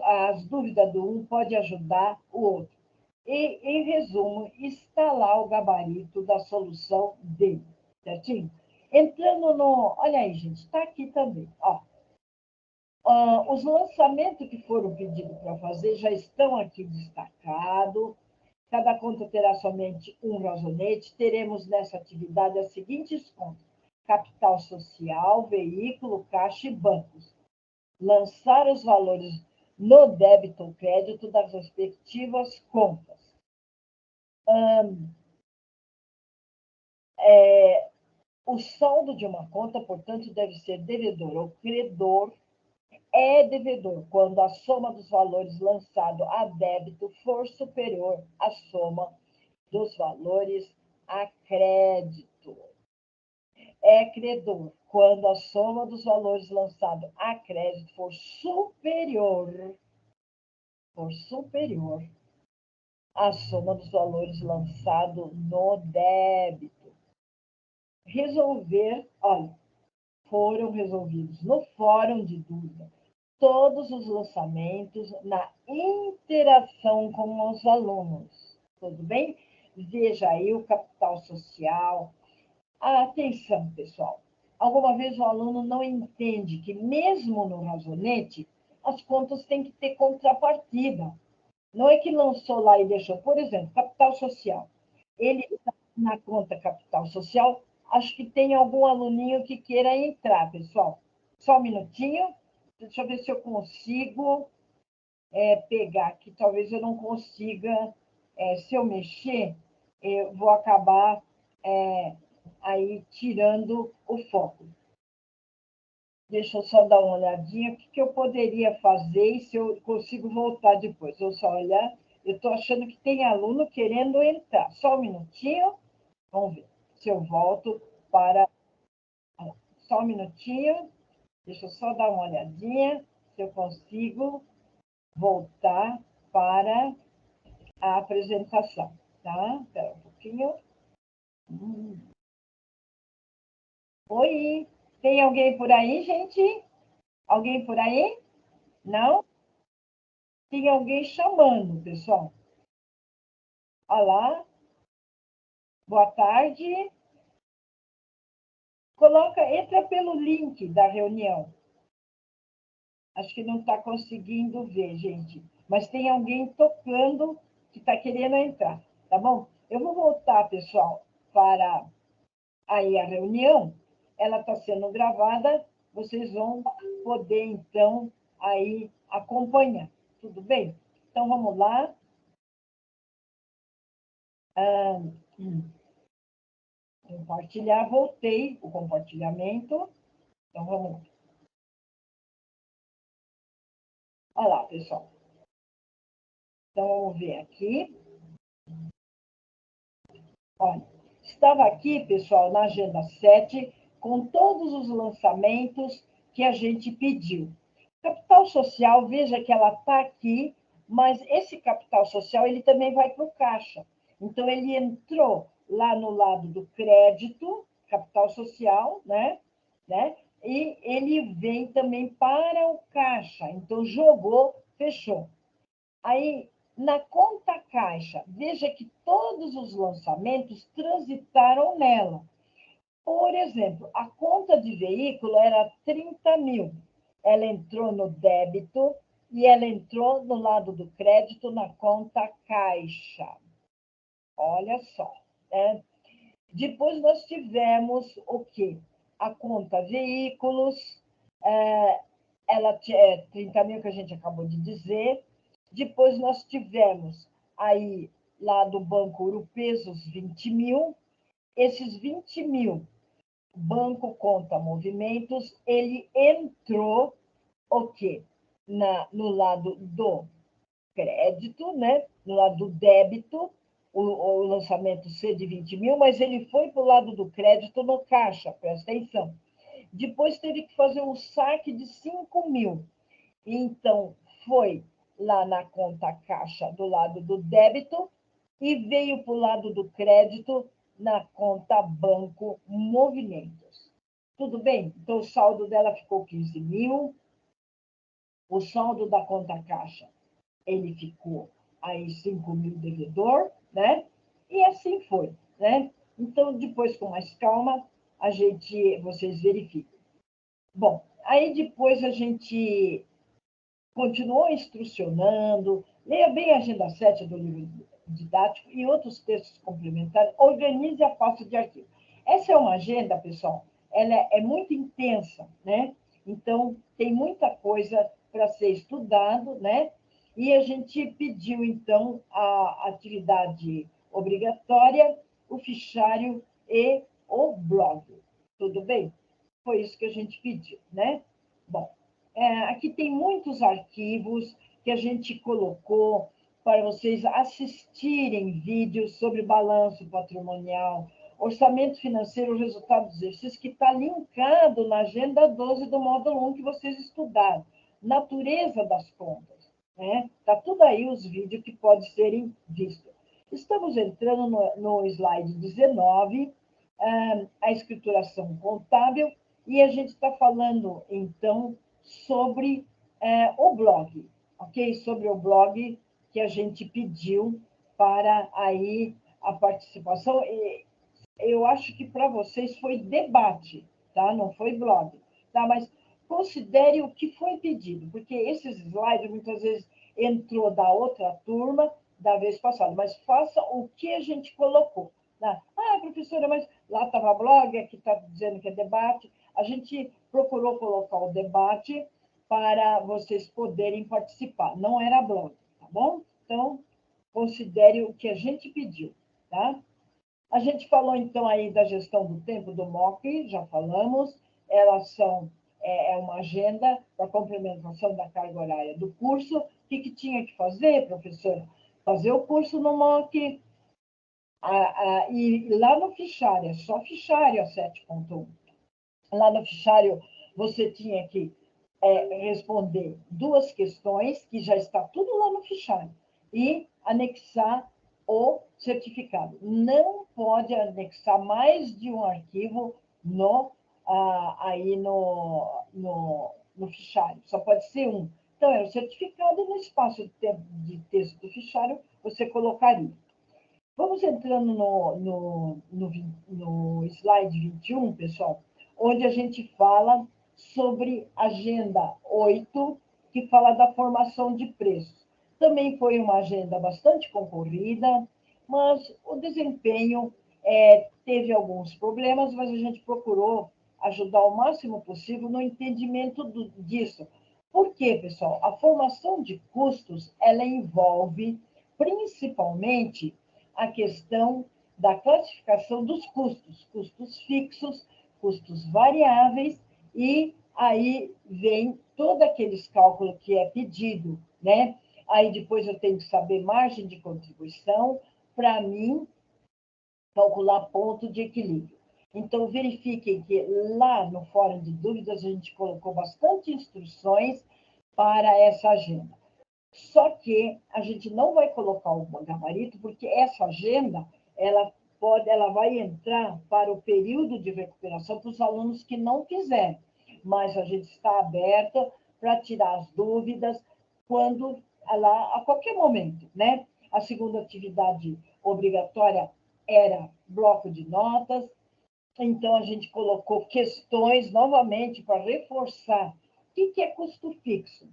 as dúvidas do um pode ajudar o outro. E, em resumo, está lá o gabarito da solução dele, certinho? Entrando no... Olha aí, gente, está aqui também. Ó. Os lançamentos que foram pedidos para fazer já estão aqui destacados. Cada conta terá somente um razonete. Teremos nessa atividade as seguintes contas: capital social, veículo, caixa e bancos. Lançar os valores no débito ou crédito das respectivas contas. O saldo de uma conta, portanto, deve ser devedor ou credor. É devedor quando a soma dos valores lançados a débito for superior à soma dos valores a crédito. É credor quando a soma dos valores lançados a crédito for superior à soma dos valores lançados no débito. Foram resolvidos no fórum de dúvida todos os lançamentos na interação com os alunos. Tudo bem? Veja aí o capital social. Atenção, pessoal. Alguma vez o aluno não entende que, mesmo no razonete, as contas têm que ter contrapartida. Não é que lançou lá e deixou. Por exemplo, capital social. Ele está na conta capital social. Acho que tem algum aluninho que queira entrar, pessoal. Só um minutinho. Deixa eu ver se eu consigo pegar aqui. Talvez eu não consiga. Se eu mexer, eu vou acabar aí tirando o foco. Deixa eu só dar uma olhadinha. O que eu poderia fazer e se eu consigo voltar depois. Eu só olhar. Eu estou achando que tem aluno querendo entrar. Só um minutinho. Vamos ver se eu volto para... Só um minutinho. Deixa eu só dar uma olhadinha se eu consigo voltar para a apresentação, tá? Espera um pouquinho. Oi, tem alguém por aí, gente? Alguém por aí? Não? Tem alguém chamando, pessoal. Olá, boa tarde. Entra pelo link da reunião. Acho que não está conseguindo ver, gente. Mas tem alguém tocando que está querendo entrar, tá bom? Eu vou voltar, pessoal, para aí a reunião. Ela está sendo gravada. Vocês vão poder, então, aí acompanhar. Tudo bem? Então, vamos lá. Compartilhar. Voltei o compartilhamento. Então, vamos Olha lá, pessoal. Então, vamos ver aqui. Olha, estava aqui, pessoal, na Agenda 7, com todos os lançamentos que a gente pediu. Capital social, veja que ela está aqui, mas esse capital social ele também vai para o caixa. Então, ele entrou lá no lado do crédito, capital social, né? E ele vem também para o caixa. Então, jogou, fechou. Aí, na conta caixa, veja que todos os lançamentos transitaram nela. Por exemplo, a conta de veículo era 30 mil. Ela entrou no débito e ela entrou no lado do crédito na conta caixa. Olha só. Né? Depois nós tivemos o quê? A conta veículos, ela tinha 30 mil que a gente acabou de dizer. Depois nós tivemos aí lá do Banco Ouro-Peso os 20 mil. Esses 20 mil, Banco Conta Movimentos, ele entrou o quê? No lado do crédito, né? No lado do débito, o lançamento C de 20 mil, mas ele foi para o lado do crédito no caixa, presta atenção. Depois teve que fazer um saque de 5 mil. Então, foi lá na conta caixa do lado do débito e veio para o lado do crédito na conta banco movimentos. Tudo bem? Então, o saldo dela ficou 15 mil. O saldo da conta caixa, ele ficou aí 5 mil devedor, né? E assim foi, né? Então, depois, com mais calma, vocês verificam. Bom, aí depois a gente continuou instrucionando, leia bem a Agenda 7 do livro didático e outros textos complementares, organize a pasta de arquivo. Essa é uma agenda, pessoal, ela é muito intensa, né? Então, tem muita coisa para ser estudado, né? E a gente pediu, então, a atividade obrigatória, o fichário e o blog. Tudo bem? Foi isso que a gente pediu, né? Bom, aqui tem muitos arquivos que a gente colocou para vocês assistirem vídeos sobre balanço patrimonial, orçamento financeiro, resultado dos exercícios, que está linkado na Agenda 12 do módulo 1 que vocês estudaram. Natureza das contas. Está tudo aí os vídeos que podem serem vistos. Estamos entrando no slide 19, a escrituração contábil, e a gente está falando, então, sobre o blog, ok? Sobre o blog que a gente pediu para aí a participação. Eu acho que para vocês foi debate, tá? Não foi blog, tá? Mas considere o que foi pedido, porque esses slides muitas vezes entrou da outra turma da vez passada, mas faça o que a gente colocou. Tá? Ah, professora, mas lá estava blog, aqui está dizendo que é debate. A gente procurou colocar o debate para vocês poderem participar. Não era blog, tá bom? Então, considere o que a gente pediu, tá? A gente falou, então, aí da gestão do tempo do MOC, já falamos. Elas são uma agenda para complementação da carga horária do curso. O que tinha que fazer, professora? Fazer o curso no MOC. E lá no fichário, é só fichário a 7.1. Lá no fichário, você tinha que responder 2 questões, que já está tudo lá no fichário, e anexar o certificado. Não pode anexar mais de um arquivo aí no fichário, só pode ser um. Então, é o certificado no espaço de texto do fichário, você colocaria. Vamos entrando no slide 21, pessoal, onde a gente fala sobre agenda 8, que fala da formação de preços. Também foi uma agenda bastante concorrida, mas o desempenho teve alguns problemas, mas a gente procurou ajudar o máximo possível no entendimento disso. Por quê, pessoal? A formação de custos, ela envolve principalmente a questão da classificação dos custos, custos fixos, custos variáveis e aí vem todo aqueles cálculos que é pedido, né? Aí depois eu tenho que saber margem de contribuição para mim calcular ponto de equilíbrio. Então, verifiquem que lá no Fórum de Dúvidas a gente colocou bastante instruções para essa agenda. Só que a gente não vai colocar o gabarito, porque essa agenda ela vai entrar para o período de recuperação para os alunos que não quiserem. Mas a gente está aberta para tirar as dúvidas quando a qualquer momento, né? A segunda atividade obrigatória era bloco de notas, então a gente colocou questões novamente para reforçar. O que é custo fixo?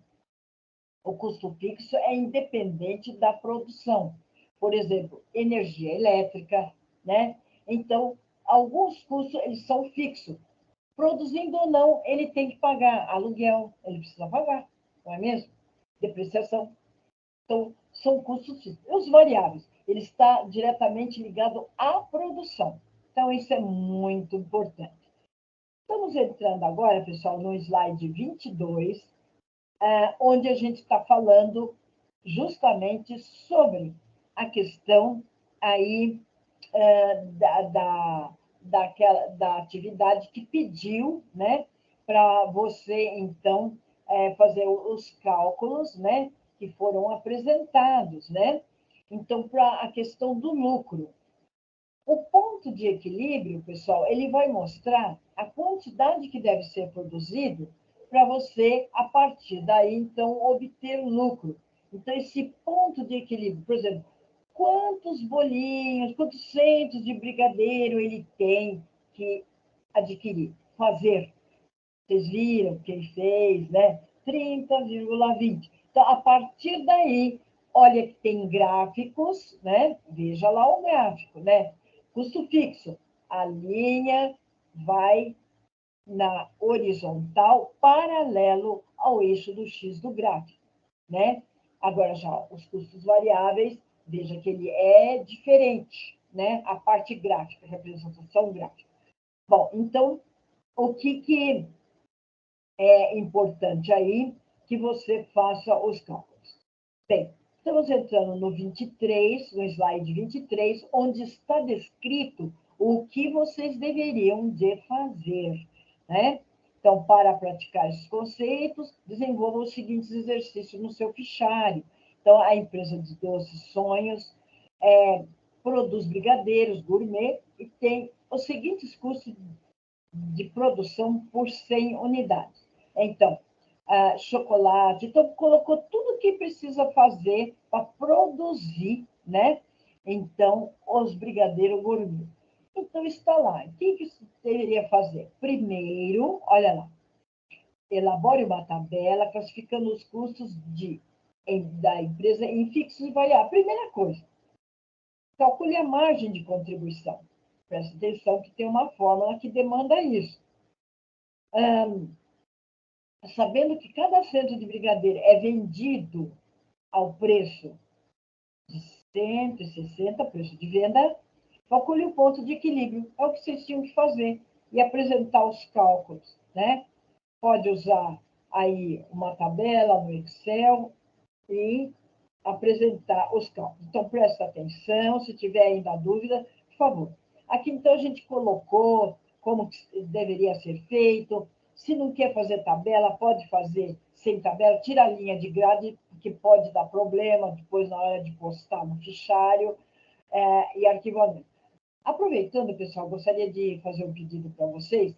O custo fixo é independente da produção. Por exemplo, energia elétrica, né? Então, alguns custos eles são fixos. Produzindo ou não, ele tem que pagar aluguel, ele precisa pagar, não é mesmo? Depreciação. Então, são custos fixos. Os variáveis, ele está diretamente ligado à produção. Então, isso é muito importante. Estamos entrando agora, pessoal, no slide 22, onde a gente está falando justamente sobre a questão aí da atividade que pediu, né, para você, então, fazer os cálculos, né, que foram apresentados, né? Então, para a questão do lucro. O ponto de equilíbrio, pessoal, ele vai mostrar a quantidade que deve ser produzido para você, a partir daí, então, obter o lucro. Então, esse ponto de equilíbrio, por exemplo, quantos bolinhos, quantos centos de brigadeiro ele tem que adquirir, fazer. Vocês viram que ele fez, né? 30,20. Então, a partir daí, olha que tem gráficos, né? Veja lá o gráfico, né? Custo fixo. A linha vai na horizontal, paralelo ao eixo do X do gráfico, né? Agora, já os custos variáveis, veja que ele é diferente, né? A parte gráfica, representação gráfica. Bom, então, o que é importante aí que você faça os cálculos? Bem, estamos entrando no 23, no slide 23, onde está descrito o que vocês deveriam de fazer, né? Então, para praticar esses conceitos, desenvolva os seguintes exercícios no seu fichário. Então, a empresa de doces Sonhos produz brigadeiros gourmet e tem os seguintes custos de produção por 100 unidades. Então, chocolate, então colocou tudo que precisa fazer para produzir, né? Então, os brigadeiros gourmet. Então, está lá. O que você deveria fazer? Primeiro, olha lá, elabore uma tabela classificando os custos da empresa em fixos e variáveis. Primeira coisa, calcule a margem de contribuição. Preste atenção que tem uma fórmula que demanda isso. Sabendo que cada centro de brigadeiro é vendido ao preço de 160, preço de venda, calcule o ponto de equilíbrio. É o que vocês tinham que fazer e apresentar os cálculos, né? Pode usar aí uma tabela no Excel e apresentar os cálculos. Então, presta atenção, se tiver ainda dúvida, por favor. Aqui, então, a gente colocou como deveria ser feito. Se não quer fazer tabela, pode fazer sem tabela, tira a linha de grade, porque pode dar problema depois na hora de postar no fichário e arquivamento. Aproveitando, pessoal, gostaria de fazer um pedido para vocês.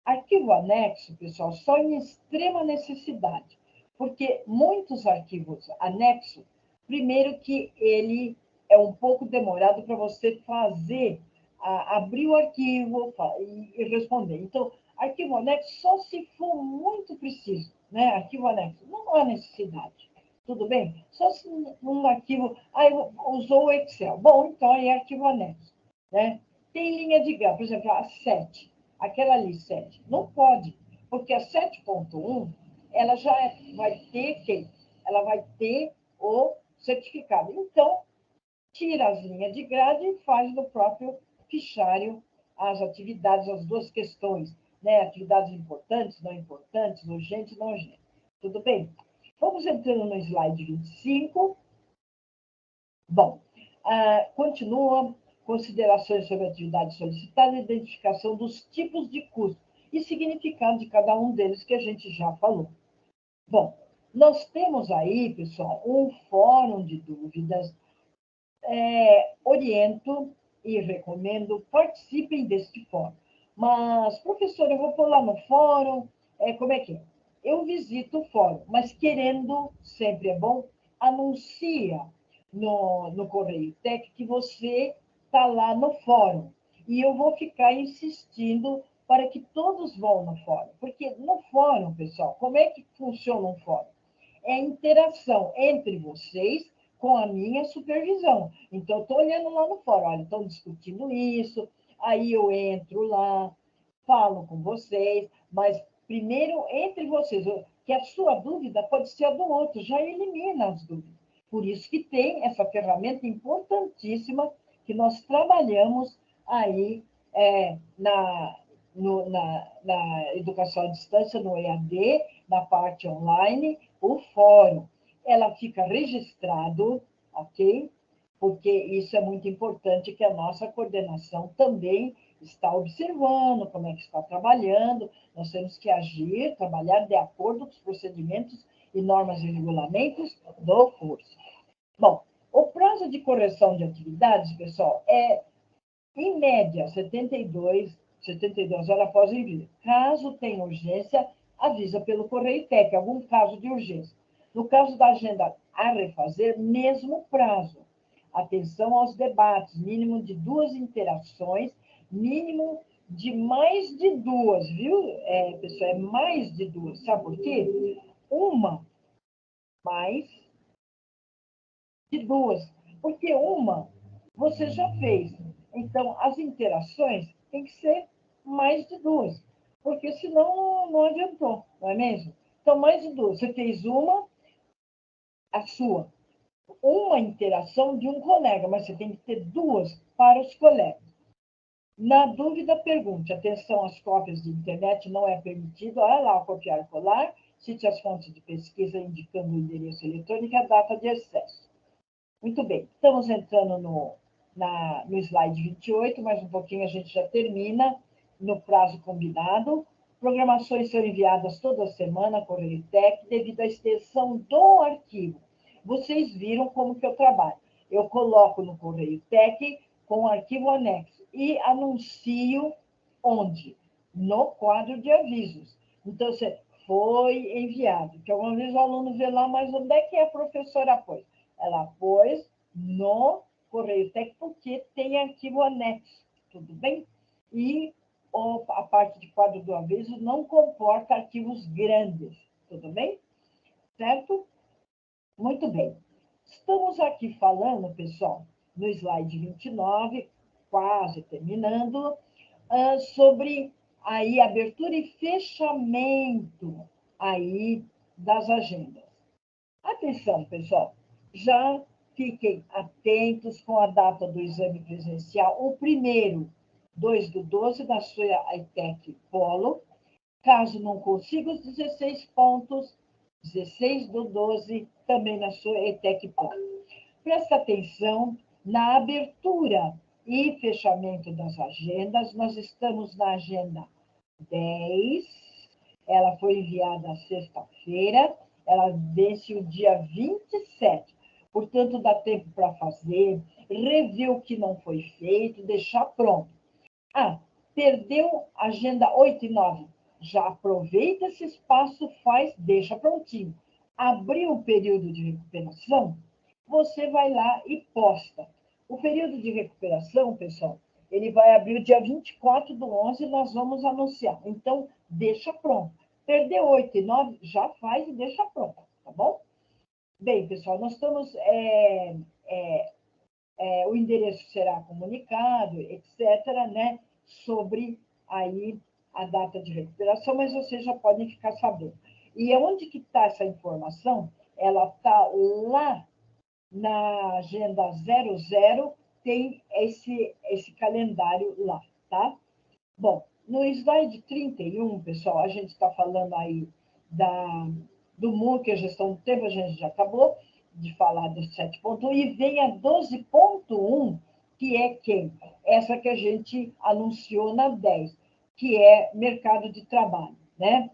Arquivo anexo, pessoal, só em extrema necessidade, porque muitos arquivos anexos, primeiro que ele é um pouco demorado para você fazer, abrir o arquivo e responder. Então, arquivo anexo só se for muito preciso, né? Arquivo anexo, não há necessidade. Tudo bem? Só se um arquivo... usou o Excel. Bom, então é arquivo anexo, né? Tem linha de grau, por exemplo, a 7. Aquela ali, 7. Não pode, porque a 7.1, ela já vai ter quem? Ela vai ter o certificado. Então, tira as linhas de grade e faz no próprio fichário as atividades, as duas questões. né? Atividades importantes, não importantes, urgentes, não urgentes. Tudo bem? Vamos entrando no slide 25. Bom, continua considerações sobre a atividade solicitada, identificação dos tipos de custo e significado de cada um deles, que a gente já falou. Bom, nós temos aí, pessoal, um fórum de dúvidas. Oriento e recomendo, participem deste fórum. Mas, professor, eu vou pular no fórum, como é que é? Eu visito o fórum, mas querendo, sempre é bom, anuncia no Correio Tech que você está lá no fórum. E eu vou ficar insistindo para que todos vão no fórum. Porque no fórum, pessoal, como é que funciona um fórum? É a interação entre vocês com a minha supervisão. Então, eu estou olhando lá no fórum, olha, estão discutindo isso, aí eu entro lá, falo com vocês, mas primeiro entre vocês, que a sua dúvida pode ser a do outro, já elimina as dúvidas. Por isso que tem essa ferramenta importantíssima que nós trabalhamos aí na educação à distância, no EAD, na parte online, o fórum. Ela fica registrado, ok? Porque isso é muito importante, que a nossa coordenação também está observando como é que está trabalhando, nós temos que agir, trabalhar de acordo com os procedimentos e normas e regulamentos do curso. Bom, o prazo de correção de atividades, pessoal, em média, 72 horas após o envio. Caso tenha urgência, avisa pelo Correio Tech, algum caso de urgência. No caso da agenda a refazer, mesmo prazo. Atenção aos debates, mínimo de 2 interações, mínimo de mais de 2, viu, pessoal? É mais de 2. Sabe por quê? Uma mais de 2. Porque uma você já fez. Então, as interações têm que ser mais de 2. Porque senão não adiantou, não é mesmo? Então, mais de 2. Você fez uma, a sua. Uma interação de um colega, mas você tem que ter 2 para os colegas. Na dúvida, pergunte. Atenção, as cópias de internet não é permitido. Olha lá, copiar e colar. Cite as fontes de pesquisa indicando o endereço eletrônico e a data de acesso. Muito bem, estamos entrando no slide 28, mais um pouquinho a gente já termina no prazo combinado. Programações são enviadas toda semana, Correio Tech, devido à extensão do arquivo. Vocês viram como que eu trabalho. Eu coloco no Correio Tech com o arquivo anexo e anuncio onde? No quadro de avisos. Então, você foi enviado, que alguma vez o aluno vê lá, mas onde é que a professora pôs? Ela pôs no Correio Tech porque tem arquivo anexo, tudo bem? E a parte de quadro do aviso não comporta arquivos grandes, tudo bem? Certo? Muito bem. Estamos aqui falando, pessoal, no slide 29, quase terminando, sobre aí abertura e fechamento aí das agendas. Atenção, pessoal, já fiquem atentos com a data do exame presencial, o primeiro, 2/12, da sua ETEC Polo. Caso não consiga os 16 pontos, 16/12, também na sua ETEC Polo. Presta atenção na abertura e fechamento das agendas. Nós estamos na agenda 10, ela foi enviada sexta-feira, ela vence o dia 27. Portanto, dá tempo para fazer, rever o que não foi feito, deixar pronto. Perdeu a agenda 8 e 9. Já aproveita esse espaço, deixa prontinho. Abriu o período de recuperação, você vai lá e posta. O período de recuperação, pessoal, ele vai abrir o dia 24/11 e nós vamos anunciar. Então, deixa pronto. Perdeu 8 e 9, já faz e deixa pronto, tá bom? Bem, pessoal, nós estamos... o endereço será comunicado, etc., né, sobre aí a data de recuperação, mas vocês já podem ficar sabendo. E onde que está essa informação? Ela está lá na agenda 00, tem esse calendário lá, tá? Bom, No slide 31, pessoal, a gente está falando aí do MOOC, que é a gestão do tempo, a gente já acabou de falar do 7.1, e vem a 12.1, que é quem? Essa que a gente anunciou na 10, que é mercado de trabalho, né?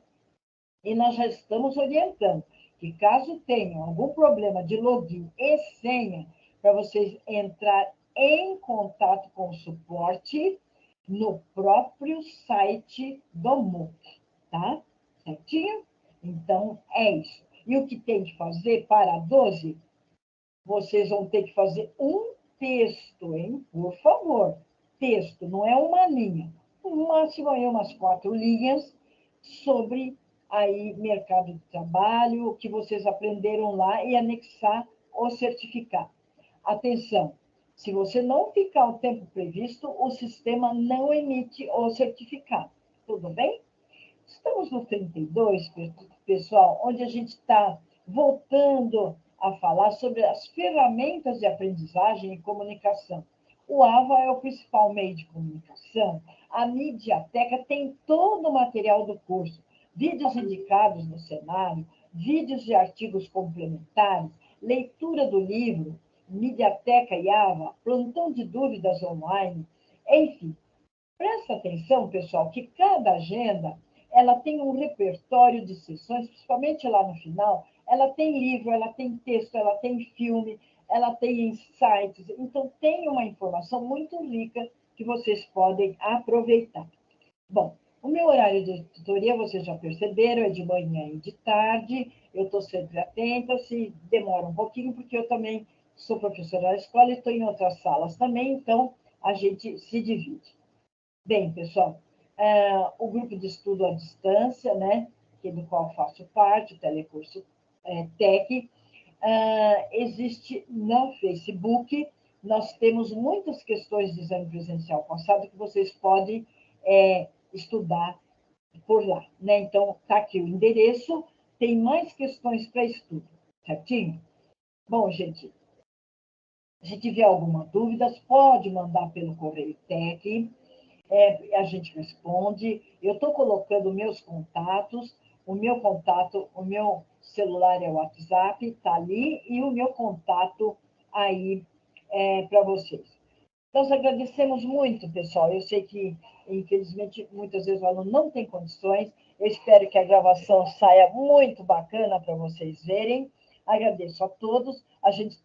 E nós já estamos orientando que, caso tenham algum problema de login e senha, para vocês entrar em contato com o suporte no próprio site do MOOC, tá? Certinho? Então, é isso. E o que tem que fazer para a 12? Vocês vão ter que fazer um texto, hein? Por favor. Texto, não é uma linha. No máximo aí umas 4 linhas sobre aí mercado de trabalho, o que vocês aprenderam lá e anexar o certificado. Atenção, se você não ficar o tempo previsto, o sistema não emite o certificado. Tudo bem? Estamos no 32, pessoal, onde a gente está voltando a falar sobre as ferramentas de aprendizagem e comunicação. O AVA é o principal meio de comunicação. A Mediateca tem todo o material do curso, vídeos indicados no cenário, vídeos de artigos complementares, leitura do livro, Mediateca e AVA, plantão de dúvidas online, enfim. Presta atenção, pessoal, que cada agenda ela tem um repertório de sessões, principalmente lá no final, ela tem livro, ela tem texto, ela tem filme, ela tem insights, então tem uma informação muito rica que vocês podem aproveitar. Bom, o meu horário de tutoria, vocês já perceberam, é de manhã e de tarde, eu estou sempre atenta, se demora um pouquinho, porque eu também sou professora da escola e estou em outras salas também, então a gente se divide. Bem, pessoal, o grupo de estudo à distância, né, do qual faço parte, o Telecurso TEC, existe no Facebook. Nós temos muitas questões de exame presencial passado que vocês podem estudar por lá, né? Então, está aqui o endereço, tem mais questões para estudo, certinho? Bom, gente, se tiver alguma dúvida, pode mandar pelo correio TEC, a gente responde. Eu estou colocando meus contatos, o meu celular é o WhatsApp, está ali, e o meu contato aí para vocês. Nós agradecemos muito, pessoal. Eu sei que, infelizmente, muitas vezes o aluno não tem condições. Eu espero que a gravação saia muito bacana para vocês verem. Agradeço a todos. A gente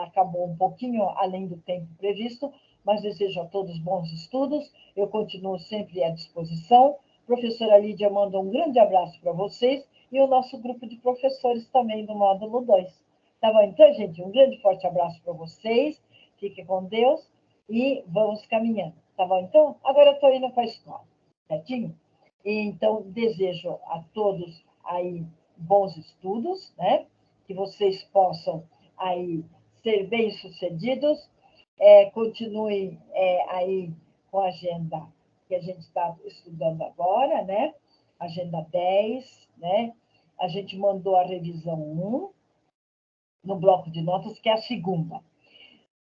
acabou um pouquinho além do tempo previsto, mas desejo a todos bons estudos. Eu continuo sempre à disposição. Professora Lídia manda um grande abraço para vocês e o nosso grupo de professores também do módulo 2. Tá bom? Então, gente, um grande forte abraço para vocês. Fique com Deus e vamos caminhando. Tá bom? Então, agora eu estou indo para a escola, certinho? Então, desejo a todos aí bons estudos, né? Que vocês possam aí ser bem-sucedidos, continuem aí com a agenda que a gente está estudando agora, né? Agenda 10, né? A gente mandou a revisão 1 no bloco de notas, que é a segunda.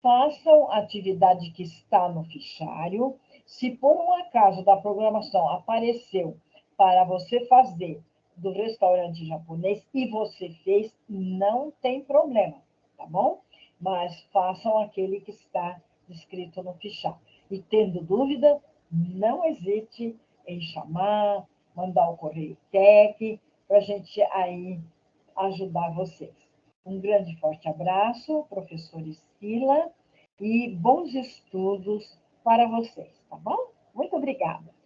Façam a atividade que está no fichário. Se por um acaso da programação apareceu para você fazer do restaurante japonês e você fez, não tem problema, tá bom? Mas façam aquele que está descrito no fichário. E tendo dúvida, não hesite em chamar, mandar o correio TEC, para a gente aí ajudar vocês. Um grande forte abraço, professor Esquila, e bons estudos para vocês, tá bom? Muito obrigada.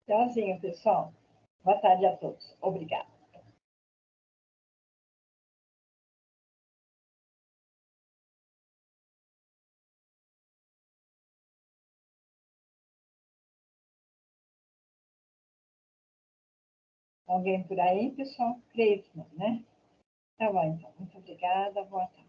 Tchauzinho, pessoal. Boa tarde a todos. Obrigada. Alguém por aí, pessoal? Creio que não, né? Tá bom, então. Muito obrigada. Boa tarde.